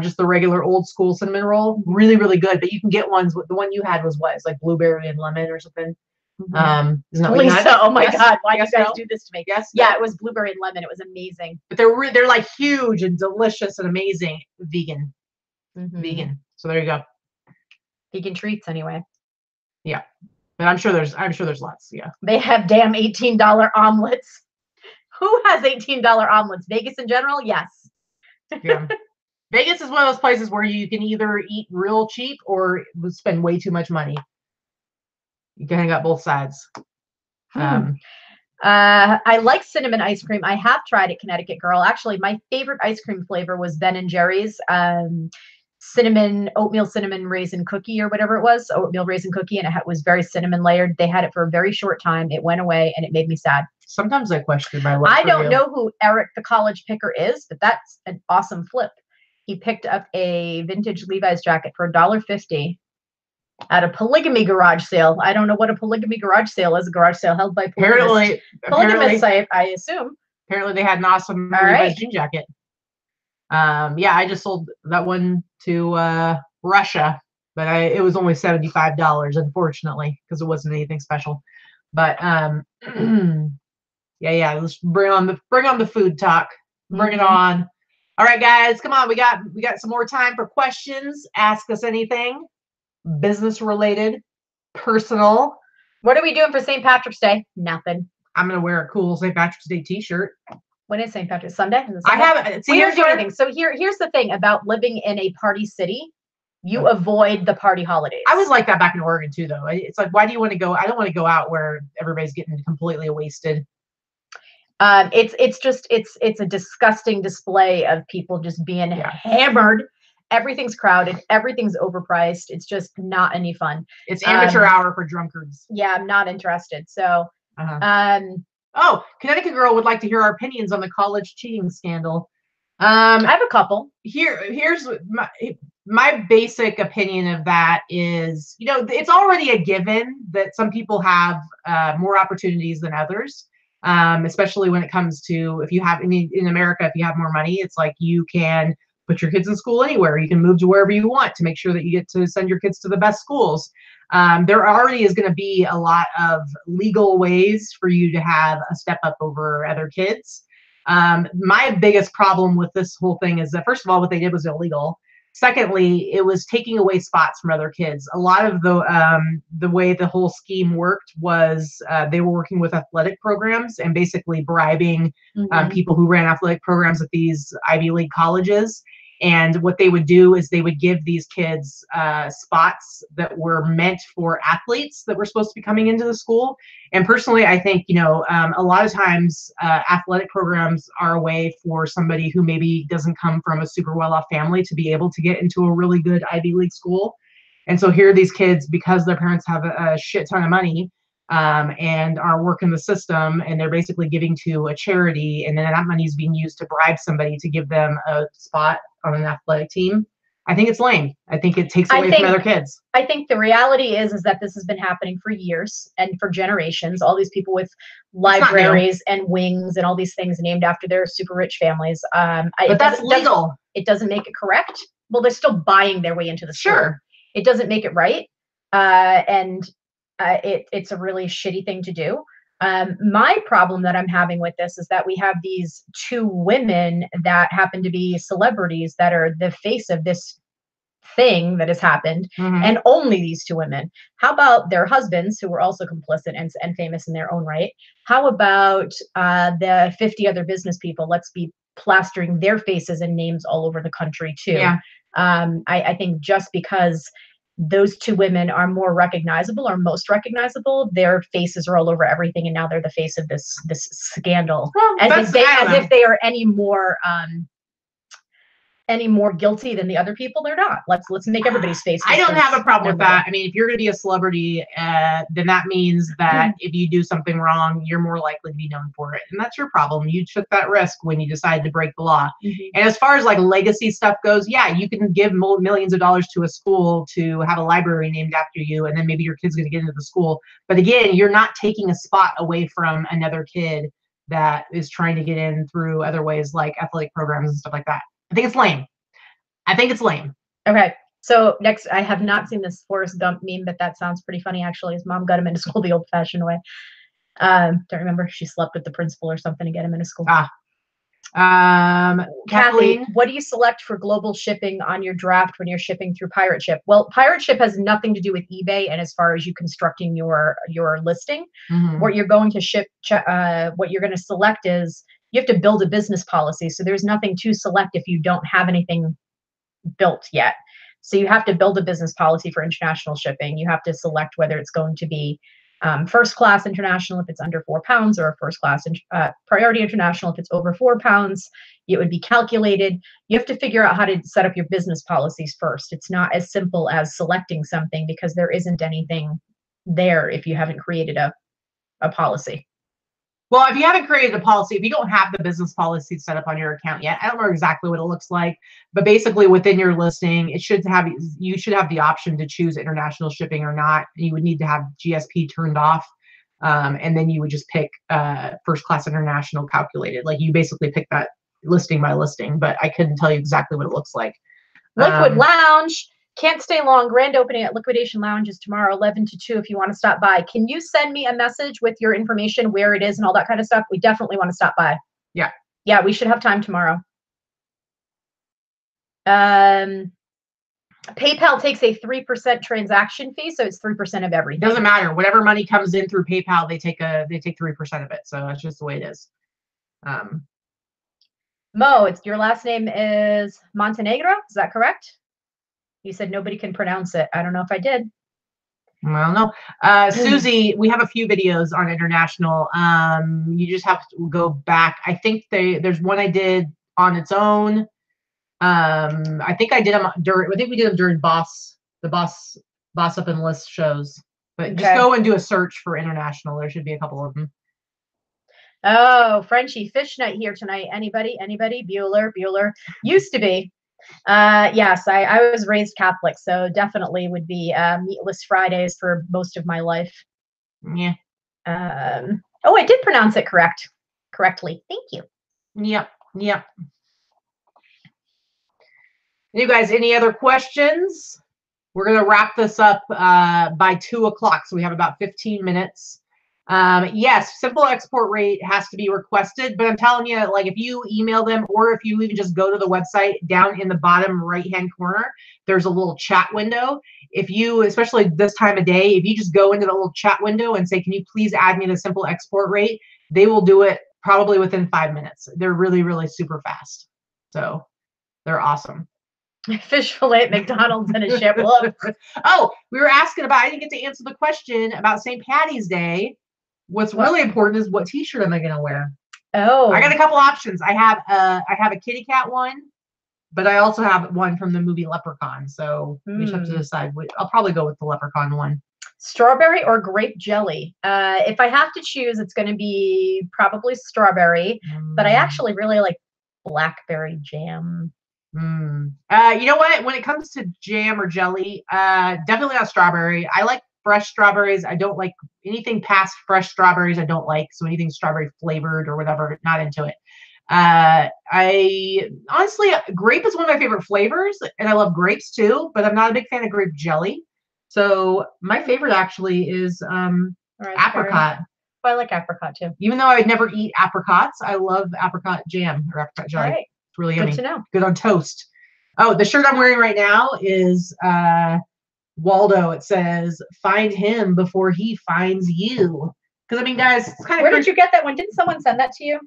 just the regular old school cinnamon roll, really, really good. But you can get ones. The one you had was what? It's like blueberry and lemon or something. Isn't that what you had? Lisa, oh my God, why do you guys do this to me? Yes. Yeah, it was blueberry and lemon. It was amazing. But they're like huge and delicious and amazing vegan. Vegan. So there you go. Vegan treats anyway. Yeah. But I'm sure there's lots. Yeah. They have damn $18 omelets. Who has $18 omelets? Vegas in general? Yes. Yeah. Vegas is one of those places where you can either eat real cheap or spend way too much money. You kind of got both sides. I like cinnamon ice cream. I have tried it, Connecticut Girl. Actually, my favorite ice cream flavor was Ben & Jerry's oatmeal cinnamon raisin cookie or whatever it was, oatmeal raisin cookie, and it was very cinnamon layered. They had it for a very short time. It went away, and it made me sad. Sometimes I question my love. I don't know who Eric the college picker is, but that's an awesome flip. He picked up a vintage Levi's jacket for $1.50 at a polygamy garage sale. I don't know what a polygamy garage sale is. A garage sale held by polygamists, I assume. Apparently they had an awesome Levi's jean jacket. Yeah, I just sold that one to Russia, but it was only $75, unfortunately, because it wasn't anything special. But yeah, let's bring on the food talk. Bring it on. All right, guys, come on. We got some more time for questions. Ask us anything. Business related, personal. What are we doing for St. Patrick's Day? Nothing. I'm gonna wear a cool St. Patrick's Day t-shirt. When is St. Patrick's Sunday? I haven't. We don't do anything. So here's the thing about living in a party city. You avoid the party holidays. I was like that back in Oregon too, though. It's like, why do you want to go? I don't want to go out where everybody's getting completely wasted. It's a disgusting display of people just being hammered. Everything's crowded. Everything's overpriced. It's just not any fun. It's amateur hour for drunkards. Yeah, I'm not interested. So, Connecticut Girl would like to hear our opinions on the college cheating scandal. I have a couple. Here's my basic opinion of that is, it's already a given that some people have more opportunities than others. Especially when it comes to in America, if you have more money, it's like you can put your kids in school anywhere. You can move to wherever you want to make sure that you get to send your kids to the best schools. There already is going to be a lot of legal ways for you to have a step up over other kids. My biggest problem with this whole thing is that, first of all, what they did was illegal. Secondly, it was taking away spots from other kids. A lot of the way the whole scheme worked was they were working with athletic programs and basically bribing people who ran athletic programs at these Ivy League colleges. And what they would do is they would give these kids spots that were meant for athletes that were supposed to be coming into the school. And personally, I think, a lot of times athletic programs are a way for somebody who maybe doesn't come from a super well-off family to be able to get into a really good Ivy League school. And so here are these kids, because their parents have a shit ton of money and are working the system, and they're basically giving to a charity, and then that money is being used to bribe somebody to give them a spot on an athletic team. I think it's lame. I think it takes away from other kids. I think the reality is that this has been happening for years and for generations. All these people with libraries and wings and all these things named after their super rich families. But that's legal. It doesn't make it correct. Well, they're still buying their way into the store. Sure. It doesn't make it right. It's a really shitty thing to do. My problem that I'm having with this is that we have these two women that happen to be celebrities that are the face of this thing that has happened, and only these two women. How about their husbands, who were also complicit and famous in their own right? How about the 50 other business people? Let's be plastering their faces and names all over the country too. Yeah. I think just because those two women are more recognizable or most recognizable, their faces are all over everything, and now they're the face of this scandal. Well, as if they are any more any more guilty than the other people. They're not. Let's make everybody's face. I don't have a problem with that. I mean, if you're going to be a celebrity, then that means that if you do something wrong, you're more likely to be known for it. And that's your problem. You took that risk when you decided to break the law. And as far as like legacy stuff goes, yeah, you can give millions of dollars to a school to have a library named after you, and then maybe your kid's going to get into the school. But again, you're not taking a spot away from another kid that is trying to get in through other ways like athletic programs and stuff like that. I think it's lame. I think it's lame. Okay. So next, I have not seen this Forrest Gump meme, but that sounds pretty funny, actually. His mom got him into school the old-fashioned way. Don't remember. She slept with the principal or something to get him into school. Kathy, what do you select for global shipping on your draft when you're shipping through Pirate Ship? Well, Pirate Ship has nothing to do with eBay, and as far as you constructing your listing, what you're going to what you're going to select is you have to build a business policy. So there's nothing to select if you don't have anything built yet. So you have to build a business policy for international shipping. You have to select whether it's going to be first class international if it's under 4 pounds, or first class priority international if it's over 4 pounds. It would be calculated. You have to figure out how to set up your business policies first. It's not as simple as selecting something, because there isn't anything there if you haven't created a policy. Well, if you haven't created a policy, if you don't have the business policy set up on your account yet, I don't know exactly what it looks like, but basically within your listing, you should have the option to choose international shipping or not. You would need to have GSP turned off, and then you would just pick first class international calculated. Like you basically pick that listing by listing, but I couldn't tell you exactly what it looks like. Liquid Lounge. Can't stay long. Grand opening at Liquidation Lounge is tomorrow, 11 to 2 if you want to stop by. Can you send me a message with your information, where it is and all that kind of stuff? We definitely want to stop by. Yeah. Yeah, we should have time tomorrow. PayPal takes a 3% transaction fee, so it's 3% of everything. Doesn't matter. Whatever money comes in through PayPal, they take 3% of it. So that's just the way it is. Mo, your last name is Montenegro. Is that correct? You said nobody can pronounce it. I don't know if I did. I don't know. Susie, we have a few videos on international. You just have to go back. I think there's one I did on its own. I think I did them during. I think we did them during the Boss Up and List shows. But just go and do a search for international. There should be a couple of them. Oh, Frenchie, fish night here tonight. Anybody? Bueller. Used to be. Yes, I was raised Catholic, so definitely would be meatless Fridays for most of my life. Yeah. Oh, I did pronounce it correctly. Thank you. Yep. You guys, any other questions? We're gonna wrap this up by 2 o'clock, so we have about 15 minutes. Yes, simple export rate has to be requested, but I'm telling you, like if you email them, or if you even just go to the website, down in the bottom right-hand corner, there's a little chat window. If you, especially this time of day, if you just go into the little chat window and say, can you please add me the simple export rate? They will do it probably within 5 minutes. They're really, really super fast. So they're awesome. Fish fillet at McDonald's and a ship. Oh, we were asking about, I didn't get to answer the question about St. Patty's Day. What's really important is what t-shirt am I going to wear? Oh, I got a couple options. I have a kitty cat one, but I also have one from the movie Leprechaun. So we just have to decide. I'll probably go with the Leprechaun one. Strawberry or grape jelly? If I have to choose, it's going to be probably strawberry, but I actually really like blackberry jam. You know what? When it comes to jam or jelly, definitely not strawberry. I like fresh strawberries. I don't like anything past fresh strawberries. I don't like, so anything strawberry flavored or whatever, not into it. I honestly, grape is one of my favorite flavors, and I love grapes too, but I'm not a big fan of grape jelly. So my favorite actually is apricot. I like apricot too. Even though I'd never eat apricots, I love apricot jam or apricot jelly. All right. It's really yummy. Good to know. Good on toast. Oh, the shirt I'm wearing right now is Waldo. It says, "Find him before he finds you." Because I mean, guys, it's kind of. Where did you get that one? Didn't someone send that to you?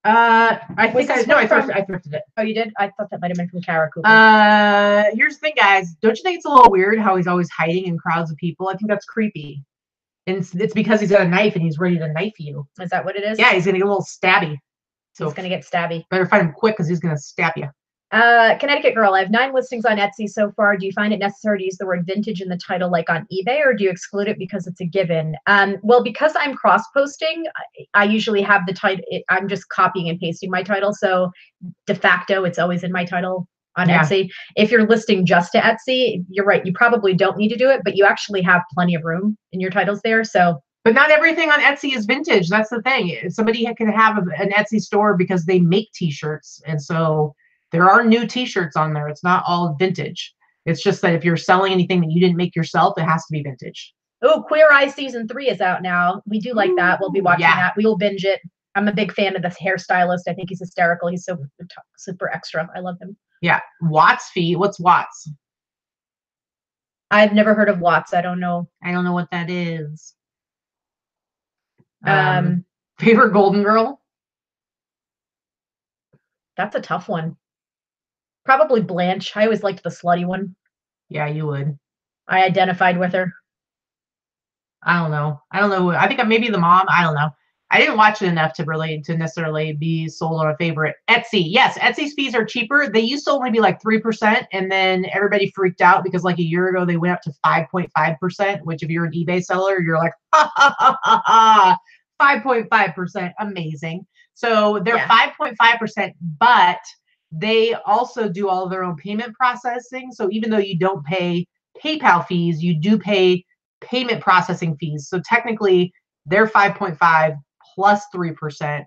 I thrifted it. Oh, you did? I thought that might have been from Kara Cooper. Here's the thing, guys. Don't you think it's a little weird how he's always hiding in crowds of people? I think that's creepy. And it's because he's got a knife and he's ready to knife you. Is that what it is? Yeah, he's gonna get a little stabby. So he's gonna get stabby. Better find him quick because he's gonna stab you. Connecticut girl, I have 9 listings on Etsy so far. Do you find it necessary to use the word vintage in the title like on eBay, or do you exclude it because it's a given? Well, because I'm cross-posting, I usually have the title. I'm just copying and pasting my title. So de facto, it's always in my title on Etsy. If you're listing just to Etsy, you're right. You probably don't need to do it, but you actually have plenty of room in your titles there. So. But not everything on Etsy is vintage. That's the thing. Somebody can have an Etsy store because they make t-shirts. And so there are new t-shirts on there. It's not all vintage. It's just that if you're selling anything that you didn't make yourself, it has to be vintage. Oh, Queer Eye season 3 is out now. We do like that. We'll be watching that. We will binge it. I'm a big fan of this hairstylist. I think he's hysterical. He's so super extra. I love him. Yeah. Watts fee. What's Watts? I've never heard of Watts. I don't know. I don't know what that is. Favorite Golden Girl? That's a tough one. Probably Blanche. I always liked the slutty one. Yeah, you would. I identified with her. I don't know. I think maybe the mom. I don't know. I didn't watch it enough to necessarily be sold on a favorite. Etsy. Yes, Etsy's fees are cheaper. They used to only be like 3%, and then everybody freaked out because like a year ago they went up to 5.5%, which if you're an eBay seller, you're like, ha ha ha ha ha, 5.5%, amazing. So they're 5.5%, but they also do all of their own payment processing. So even though you don't pay PayPal fees, you do pay payment processing fees. So technically they're 5.5 plus 3%,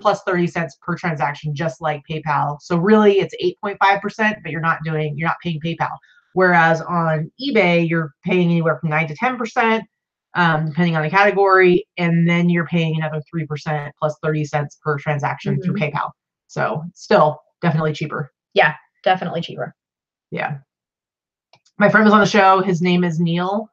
plus 30 cents per transaction, just like PayPal. So really it's 8.5%, but you're not paying PayPal. Whereas on eBay, you're paying anywhere from 9 to 10%, depending on the category. And then you're paying another 3% plus 30 cents per transaction through PayPal. So still definitely cheaper. Yeah, definitely cheaper. Yeah. My friend was on the show. His name is Neil.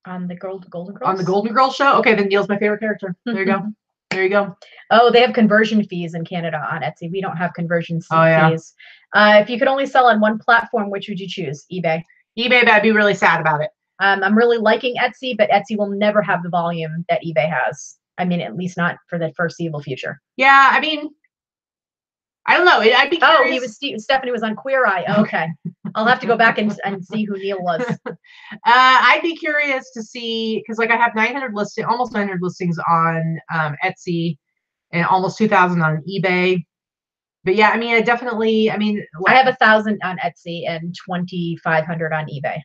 On the Golden Girls? On the Golden Girls show? Okay, then Neil's my favorite character. There you go. There you go. Oh, they have conversion fees in Canada on Etsy. We don't have conversion fees. If you could only sell on one platform, which would you choose? eBay. eBay, but I'd be really sad about it. I'm really liking Etsy, but Etsy will never have the volume that eBay has. I mean, at least not for the foreseeable future. Yeah, I mean, I don't know. I'd be curious. Oh, Stephanie was on Queer Eye. Okay. I'll have to go back and see who Neil was. I'd be curious to see, because like I have almost 900 listings on Etsy and almost 2,000 on eBay. But yeah, I mean, I have 1,000 on Etsy and 2,500 on eBay.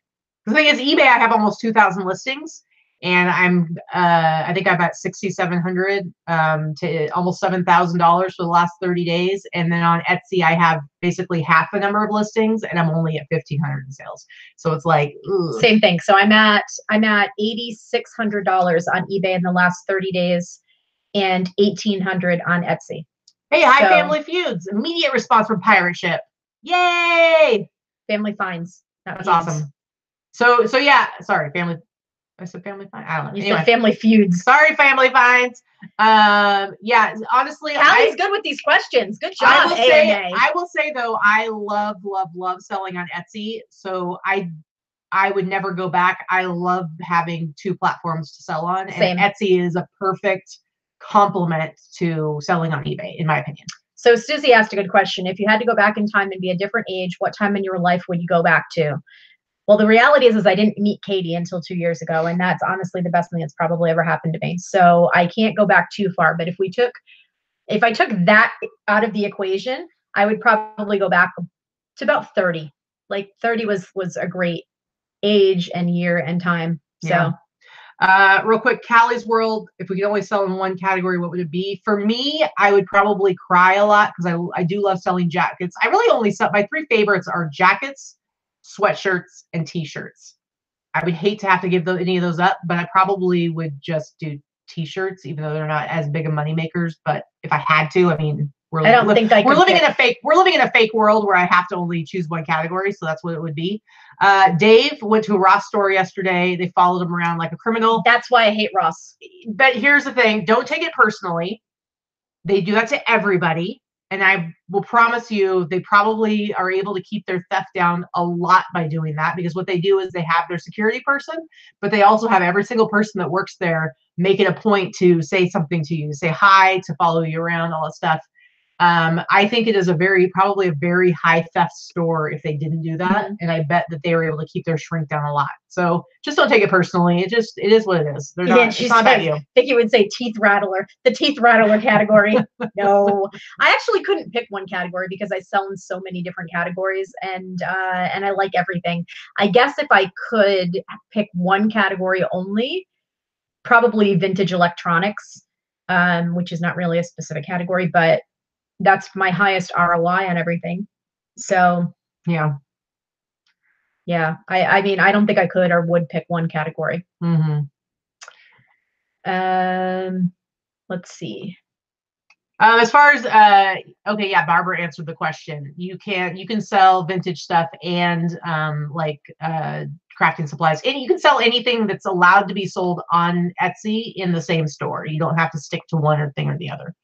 The thing is, eBay, I have almost 2,000 listings. And I think I'm at 6,700 to almost $7,000 for the last 30 days. And then on Etsy, I have basically half the number of listings, and I'm only at 1,500 in sales. So it's like same thing. So I'm at $8,600 on eBay in the last 30 days, and 1,800 on Etsy. Hey, hi, Family Feuds! Immediate response from Pirate Ship. Yay! Family Finds. That's awesome. So yeah, sorry, Family. I said Family Finds. I don't know. You said Family Feuds. Sorry, Family Finds. Yeah, honestly, Callie's good with these questions. Good job. I will say though, I love selling on Etsy. So I would never go back. I love having 2 platforms to sell on. Same. And Etsy is a perfect complement to selling on eBay, in my opinion. So Susie asked a good question. If you had to go back in time and be a different age, what time in your life would you go back to? Well, the reality is I didn't meet Katie until 2 years ago, and that's honestly the best thing that's probably ever happened to me. So I can't go back too far. But if I took that out of the equation, I would probably go back to about 30. Like 30 was a great age and year and time. So real quick, Callie's World, if we could only sell in one category, what would it be? For me, I would probably cry a lot because I do love selling jackets. I really only sell, my 3 favorites are jackets, sweatshirts, and t-shirts. I would hate to have to give any of those up, but I probably would just do t-shirts, even though they're not as big of money makers. But if I had to, I mean, we're living in a fake world where I have to only choose one category, so that's what it would be. Dave went to a Ross store yesterday. They followed him around like a criminal. That's why I hate Ross. But here's the thing: don't take it personally. They do that to everybody. And I will promise you, they probably are able to keep their theft down a lot by doing that, because what they do is they have their security person, but they also have every single person that works there make it a point to say something to you, say hi, to follow you around, all that stuff. I think it is probably a very high theft store if they didn't do that. Mhm. And I bet that they were able to keep their shrink down a lot. So just don't take it personally. It is what it is. It's not about you. I think you would say teeth rattler, the teeth rattler category. No, I actually couldn't pick one category because I sell in so many different categories, and I like everything. I guess if I could pick one category only, probably vintage electronics, which is not really a specific category, but that's my highest ROI on everything. So Yeah. I mean, I don't think I could or would pick one category. Mm-hmm. Let's see. As far as okay, yeah, Barbara answered the question. You can sell vintage stuff and crafting supplies, and you can sell anything that's allowed to be sold on Etsy in the same store. You don't have to stick to one thing or the other.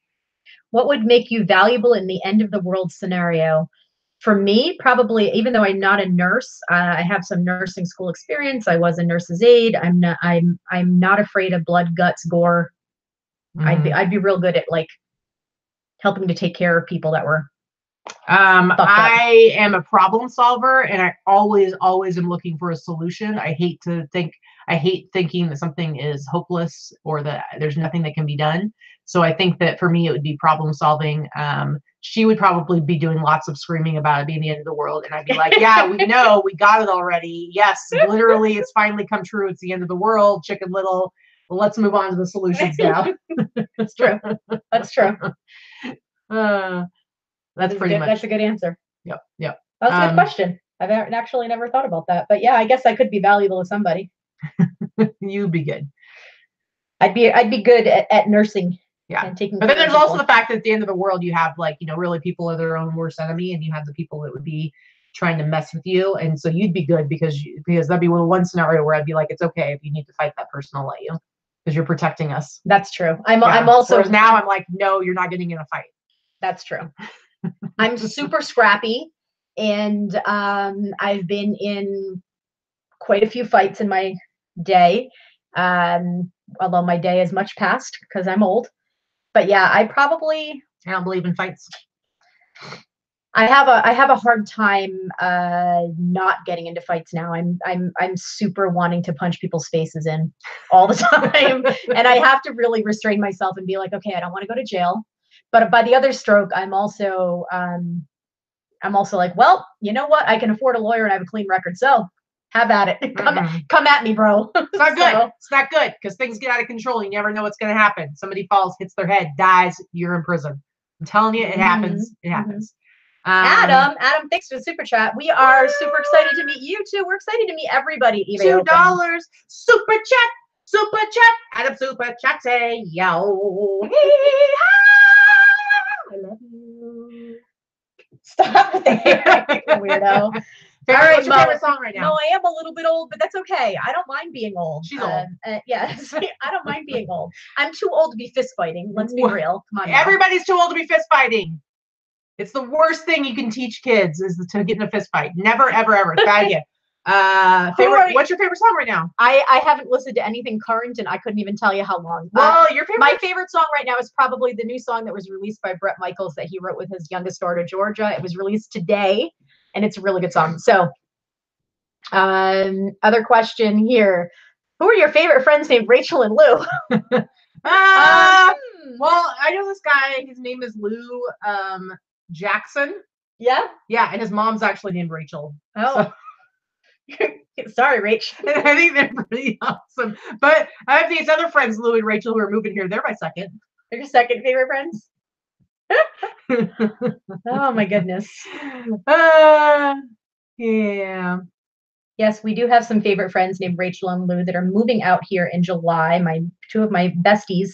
What would make you valuable in the end of the world scenario? For me, probably, even though I'm not a nurse, I have some nursing school experience. I was a nurse's aide. I'm not afraid of blood, guts, gore. Mm-hmm. I'd be real good at like helping to take care of people that were. I am a problem solver, and I always am looking for a solution. I hate thinking that something is hopeless or that there's nothing that can be done. So I think that for me, it would be problem solving. She would probably be doing lots of screaming about it being the end of the world. And I'd be like, yeah, we know, we got it already. Yes, literally, it's finally come true. It's the end of the world, Chicken Little. Well, let's move on to the solutions now. That's true. That's true. That's pretty much. That's a good answer. Yep. That's a good question. I've actually never thought about that. But yeah, I guess I could be valuable to somebody. You'd be good. I'd be good at nursing. Yeah. And taking but then there's also the fact that at the end of the world, you have really people are their own worst enemy, and you have the people that would be trying to mess with you. And so you'd be good because that'd be one scenario where I'd be like, it's okay if you need to fight that person, I'll let you because you're protecting us. That's true. I'm also. Whereas now I'm like, no, you're not getting in a fight. That's true. I'm super scrappy, and I've been in quite a few fights in my day. Although my day is much past because I'm old. But yeah, I don't believe in fights. I have a hard time not getting into fights now. I'm super wanting to punch people's faces in all the time, and I have to really restrain myself and be like, okay, I don't want to go to jail. But by the other stroke, I'm also like, well, you know what? I can afford a lawyer and I have a clean record, so have at it. Come at me, bro. It's not good. It's not good because things get out of control. You never know what's going to happen. Somebody falls, hits their head, dies. You're in prison. I'm telling you, it happens. It happens. Adam, thanks for the super chat. We are super excited to meet you too. We're excited to meet everybody. $2 super chat. Adam super chat. Say yo. I love you. Stop there, weirdo. What's your favorite song right now? No, I am a little bit old, but that's okay. I don't mind being old. She's old. Yes, I don't mind being old. I'm too old to be fist fighting. Let's be real. Come on. Everybody's too old to be fist fighting. It's the worst thing you can teach kids is to get in a fist fight. Never, ever, ever. Bad idea. What's your favorite song right now? I haven't listened to anything current, and I couldn't even tell you how long. Well, my favorite song right now is probably the new song that was released by Bret Michaels that he wrote with his youngest daughter, Georgia. It was released today, and it's a really good song. So, other question here. Who are your favorite friends named Rachel and Lou? Well, I know this guy. His name is Lou Jackson. Yeah? Yeah, and his mom's actually named Rachel. Oh. So. Sorry, Rach. I think they're pretty awesome. But I have these other friends, Lou and Rachel, who are moving here. They're my second. They're your second favorite friends? Oh, my goodness. Yeah. Yes, we do have some favorite friends named Rachel and Lou that are moving out here in July. Two of my besties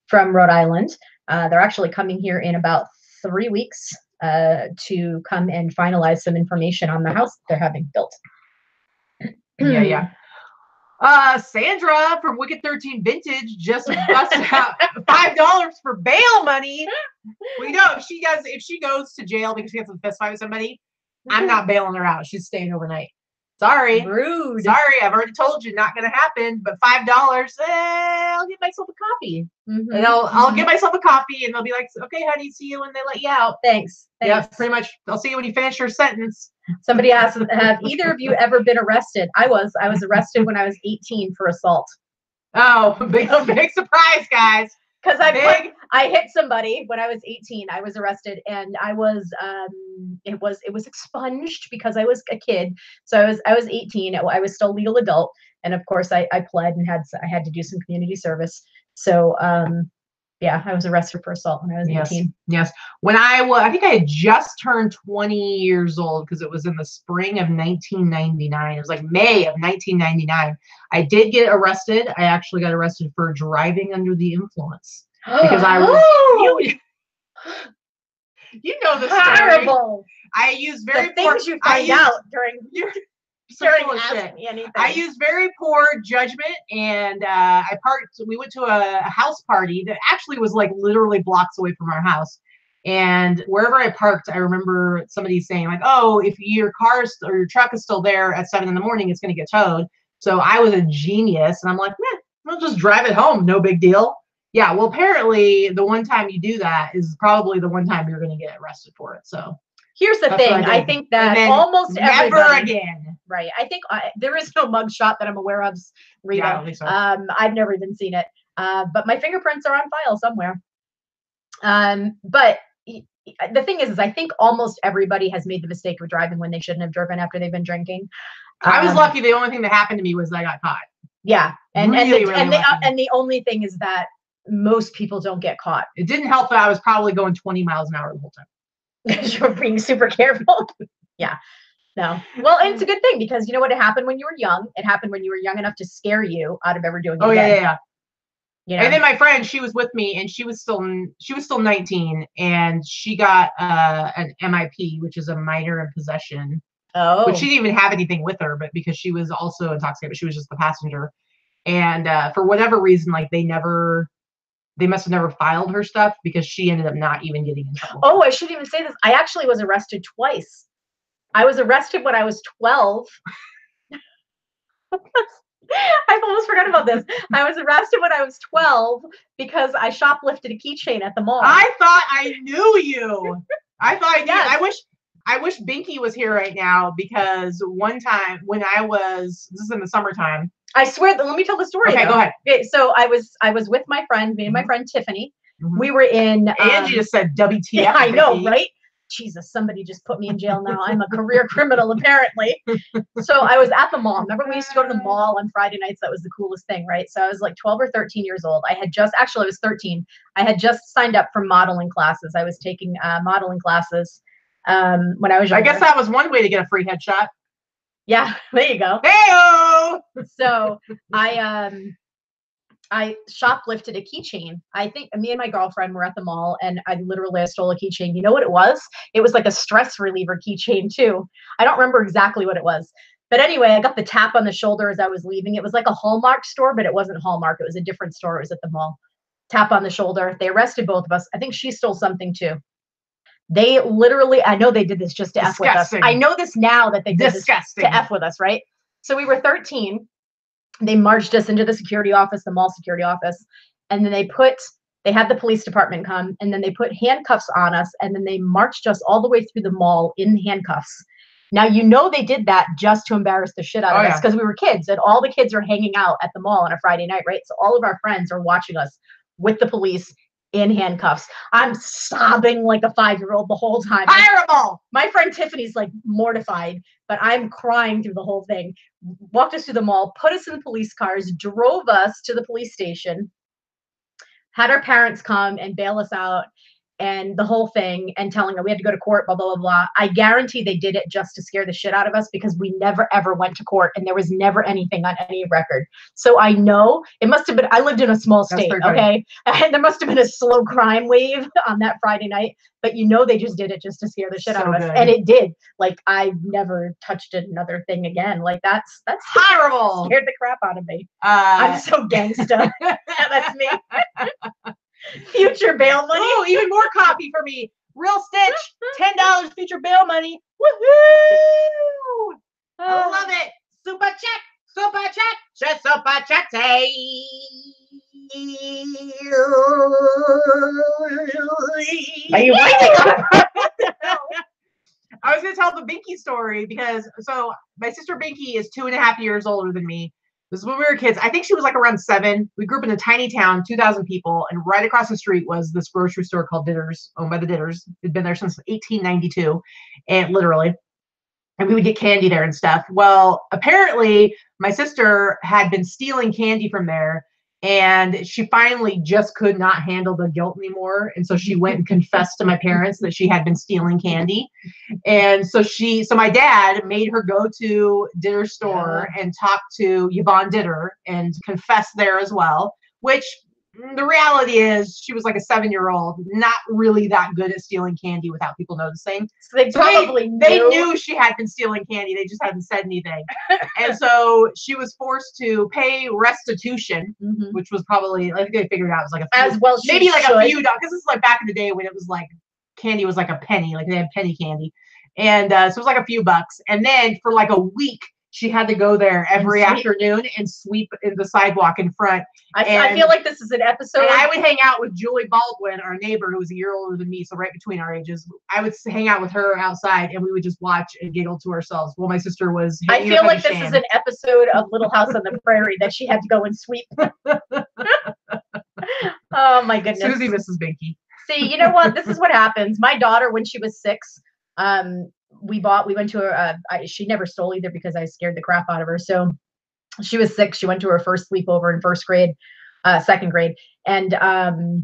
from Rhode Island. They're actually coming here in about 3 weeks to come and finalize some information on the house they're having built. Yeah. Sandra from Wicked 13 Vintage just busted out $5 for bail money. We know if she goes to jail because she has a fist fight with somebody, I'm not bailing her out. She's staying overnight. Sorry. Rude. Sorry, I've already told you, not gonna happen. But $5, I'll get myself a coffee, Mhm, and I'll mhm. get myself a coffee, and they'll be like, "Okay, honey, see you when they let you out." Thanks. Yeah, Thanks. pretty much. I'll see you when you finish your sentence. Somebody asked, have either of you ever been arrested? I was arrested when I was 18 for assault. Oh, big surprise, guys. Because I hit somebody when I was 18. I was arrested, and I was it was expunged because I was a kid. So I was 18. I was still legal adult, and of course I pled and I had to do some community service. So yeah, I was arrested for assault when I was 18. Yes. When I think I had just turned 20 years old, because it was in the spring of 1999. It was like May of 1999. I did get arrested. I actually got arrested for driving under the influence, because I was. You know the story. Horrible. I used very the things you find out during shit. Me anything. I used very poor judgment, and I parked. We went to a house party that actually was like literally blocks away from our house. And wherever I parked, I remember somebody saying like, "Oh, if your car or your truck is still there at 7 in the morning, it's going to get towed." So I was a genius, and I'm like, "I'll just drive it home. No big deal." Yeah. Well, apparently, the one time you do that is probably the one time you're going to get arrested for it. So. Here's the thing. I think that almost never everybody, again. Right. I think there is no mugshot that I'm aware of, Rita. Yeah, I don't think so. I've never even seen it. But my fingerprints are on file somewhere. But the thing is I think almost everybody has made the mistake of driving when they shouldn't have driven after they've been drinking. I was lucky. The only thing that happened to me was I got caught. Yeah. And really the only thing is that most people don't get caught. It didn't help that I was probably going 20 miles an hour the whole time. Because you're being super careful. Yeah. No. Well, and it's a good thing, because you know what happened when you were young? It happened when you were young enough to scare you out of ever doing it again. Yeah. You know? And then my friend, she was with me, and she was still 19, and she got an MIP, which is a minor in possession. Oh. But she didn't even have anything with her, but because she was also intoxicated, but she was just the passenger. And for whatever reason, like they must have never filed her stuff, because she ended up not even getting in trouble. Oh, I shouldn't even say this. I actually was arrested twice. I was arrested when I was 12. I almost forgot about this. I was arrested when I was 12 because I shoplifted a keychain at the mall. I thought I knew you. I thought I did. Yes. I wish Binky was here right now, because one time when this is in the summertime. I swear, let me tell the story. Okay, though. Go ahead. Okay, so I was with my friend, me and my friend Tiffany. Mm-hmm. We were in. Angie just said WTF. Yeah, I know, right? Jesus, somebody just put me in jail now. I'm a career criminal, apparently. So I was at the mall. Remember, we used to go to the mall on Friday nights. That was the coolest thing, right? So I was like 12 or 13 years old. I was 13. I had just signed up for modeling classes. I was taking modeling classes when I was younger. I guess that was one way to get a free headshot. Yeah, there you go. Hey-o! So I shoplifted a keychain. I think me and my girlfriend were at the mall, and I stole a keychain. You know what it was? It was like a stress reliever keychain too. I don't remember exactly what it was. But anyway, I got the tap on the shoulder as I was leaving. It was like a Hallmark store, but it wasn't Hallmark. It was a different store. It was at the mall. Tap on the shoulder. They arrested both of us. I think she stole something too. They literally, I know they did this just to F with us. I know this now that they did this to F with us, right? So we were 13. They marched us into the security office, the mall security office. And then they had the police department come, and then they put handcuffs on us. And then they marched us all the way through the mall in handcuffs. Now, you know, they did that just to embarrass the shit out of us, because we were kids, and all the kids are hanging out at the mall on a Friday night, right? So all of our friends are watching us with the police in handcuffs. I'm sobbing like a 5-year-old the whole time. Terrible. My friend Tiffany's like mortified, but I'm crying through the whole thing. Walked us through the mall, put us in police cars, drove us to the police station, had our parents come and bail us out, and the whole thing, and telling her we had to go to court, blah, blah, blah, blah. I guarantee they did it just to scare the shit out of us, because we never, ever went to court, and there was never anything on any record. So I know it must have been, I lived in a small state, okay? And there must have been a slow crime wave on that Friday night, but you know they just did it just to scare the shit out of us. And it did. Like, I never touched another thing again. Like, that's horrible. Scared the crap out of me. I'm so gangsta. That's me. Future bail money. Oh, even more coffee for me. Real Stitch, $10 future bail money. Woohoo! I love it. Super check. Super check. Just super check. Are you waiting? I was going to tell the Binky story because my sister Binky is 2.5 years older than me. This is when we were kids. I think she was like around 7. We grew up in a tiny town, 2,000 people, and right across the street was this grocery store called Ditters, owned by the Ditters. It'd been there since 1892, and literally. And we would get candy there and stuff. Well, apparently my sister had been stealing candy from there, and she finally just could not handle the guilt anymore. And so she went and confessed to my parents that she had been stealing candy. And so my dad made her go to Ditter's store and talk to Yvonne Ditter and confess there as well, which the reality is she was like a 7-year-old, not really that good at stealing candy without people noticing. So they knew she had been stealing candy. They just hadn't said anything. And so she was forced to pay restitution, which was probably, I think they figured out it was like a few dollars, because this is like back in the day when it was like candy was like a penny, like they had penny candy. And so it was like a few bucks. And then for like a week, she had to go there every afternoon and sweep in the sidewalk in front. I feel like this is an episode. And I would hang out with Julie Baldwin, our neighbor, who was a year older than me, so right between our ages. I would hang out with her outside, and we would just watch and giggle to ourselves while my sister was. I feel like this is an episode of Little House on the Prairie that she had to go and sweep. Oh my goodness, Susie, Mrs. Binky. See, you know what? This is what happens. My daughter, when she was 6, we went to she never stole either because I scared the crap out of her. So she was 6. She went to her first sleepover in second grade. And it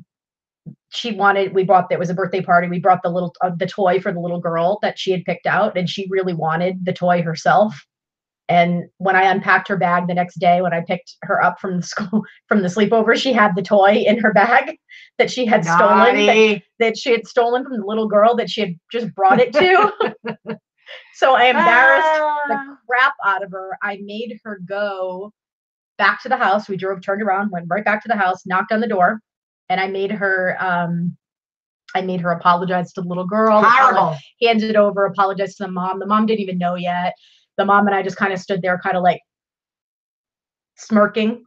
was a birthday party. We brought the toy for the little girl that she had picked out, and she really wanted the toy herself. And when I unpacked her bag the next day, when I picked her up from the sleepover, she had the toy in her bag that she had stolen, that she had stolen from the little girl that she had just brought it to. So I embarrassed the crap out of her. I made her go back to the house. We turned around, went right back to the house, knocked on the door, and I made her apologize to the little girl. Handed it over, apologized to the mom. The mom didn't even know yet. The mom and I just kind of stood there, kind of like smirking,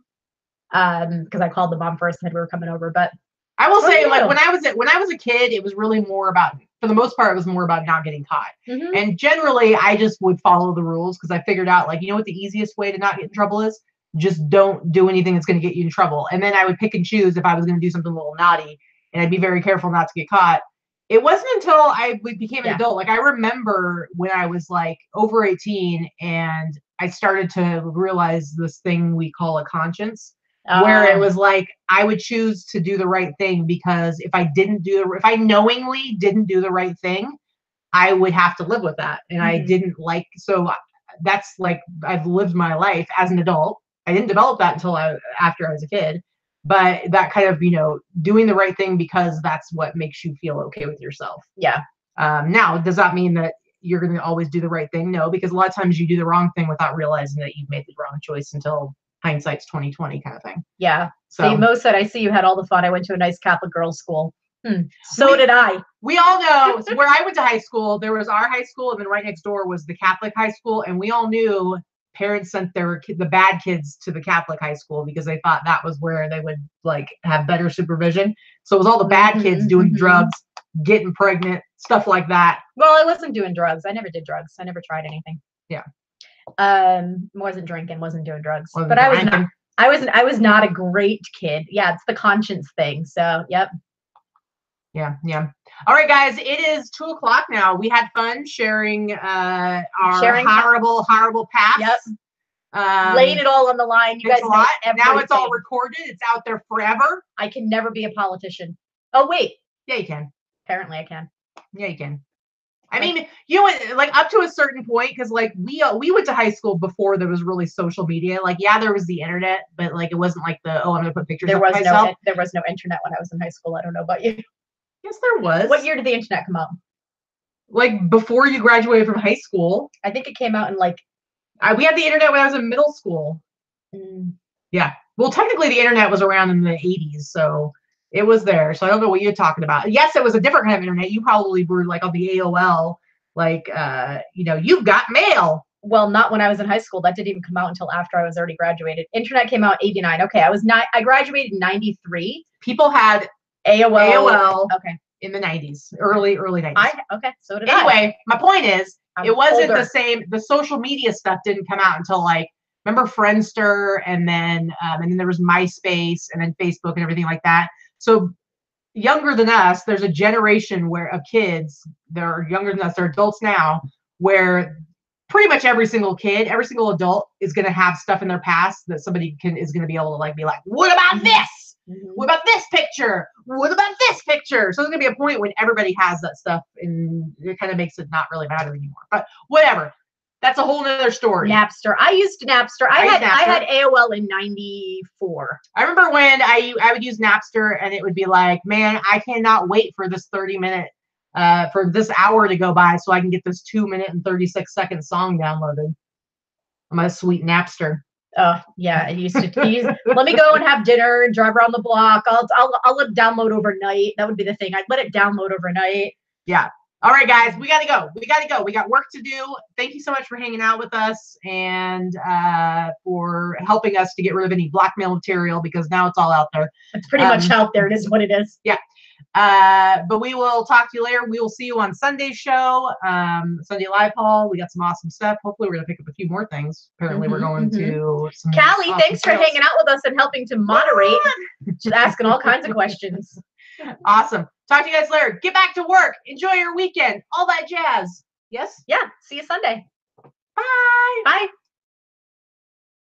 because I called the mom first and said we were coming over. But I will say, like when I was a kid, it was really more about, for the most part, it was more about not getting caught. And generally, I just would follow the rules because I figured out, like, you know what the easiest way to not get in trouble is? Just don't do anything that's going to get you in trouble. And then I would pick and choose if I was going to do something a little naughty, and I'd be very careful not to get caught. It wasn't until I became an adult. Like, I remember when I was like over 18 and I started to realize this thing we call a conscience, where it was like, I would choose to do the right thing because if I knowingly didn't do the right thing, I would have to live with that. And I didn't like, so that's like, I've lived my life as an adult. I didn't develop that until after I was a kid. But that kind of, doing the right thing because that's what makes you feel okay with yourself. Yeah. Now, does that mean that you're going to always do the right thing? No, because a lot of times you do the wrong thing without realizing that you've made the wrong choice until hindsight's 20/20 kind of thing. Yeah. So Mo said, I see you had all the fun. I went to a nice Catholic girls' school. So did I. We all know where I went to high school, there was our high school, and then right next door was the Catholic high school. And we all knew parents sent the bad kids to the Catholic high school because they thought that was where they would like have better supervision. So it was all the bad kids doing drugs, getting pregnant, stuff like that. Well, I wasn't doing drugs. I never did drugs. I never tried anything. Yeah. Wasn't drinking, wasn't doing drugs. But I was not a great kid. Yeah, it's the conscience thing. So, yep. Yeah. All right, guys, it is 2:00 now. We had fun sharing our horrible past. Yep. Laying it all on the line. You guys know everything. Now it's all recorded. It's out there forever. I can never be a politician. Oh, wait. Yeah, you can. Apparently I can. Yeah, you can. I mean, like up to a certain point, because like we went to high school before there was really social media. Like, yeah, there was the internet, but like it wasn't like I'm gonna put pictures of myself. There was no internet when I was in high school. I don't know about you. Yes, there was. What year did the internet come out? Like before you graduated from high school. I think it came out in like. We had the internet when I was in middle school. Yeah. Well, technically the internet was around in the 80s, so it was there. So I don't know what you're talking about. Yes, it was a different kind of internet. You probably were like on the AOL, like, you've got mail. Well, not when I was in high school. That didn't even come out until after I was already graduated. Internet came out 89. Okay, I graduated in 93. People had AOL. Okay. in the 90s, early 90s. Okay, so did Anyway, my point is, it wasn't older. the same. The social media stuff didn't come out until like, remember Friendster, and then there was MySpace, and then Facebook and everything like that. So younger than us, there's a generation of kids, they're younger than us, they're adults now, where pretty much every single kid, every single adult is going to have stuff in their past that somebody is going to be able to like be like, what about this? What about this picture? What about this picture? So there's going to be a point when everybody has that stuff, and it kind of makes it not really matter anymore. But whatever. That's a whole nother story. Napster. I used Napster. I had AOL in 94. I remember when I would use Napster, and it would be like, man, I cannot wait for this 30-minute, for this hour to go by so I can get this 2-minute and 36-second song downloaded on my sweet Napster. Oh yeah, it used to. Let me go and have dinner and drive around the block. I'll let it download overnight. That would be the thing. I'd let it download overnight. Yeah. All right, guys, we got to go. We got work to do. Thank you so much for hanging out with us and for helping us to get rid of any blackmail material, because now it's all out there. It's pretty much out there. It is what it is. Yeah. But we will talk to you later. We will see you on Sunday's show, Sunday Live Haul. We got some awesome stuff. Hopefully, we're going to pick up a few more things. Apparently, we're going to some Callie, awesome thanks for hanging out with us and helping to moderate. Just asking all kinds of questions. Awesome. Talk to you guys later. Get back to work. Enjoy your weekend. All that jazz. Yes? Yeah. See you Sunday. Bye. Bye.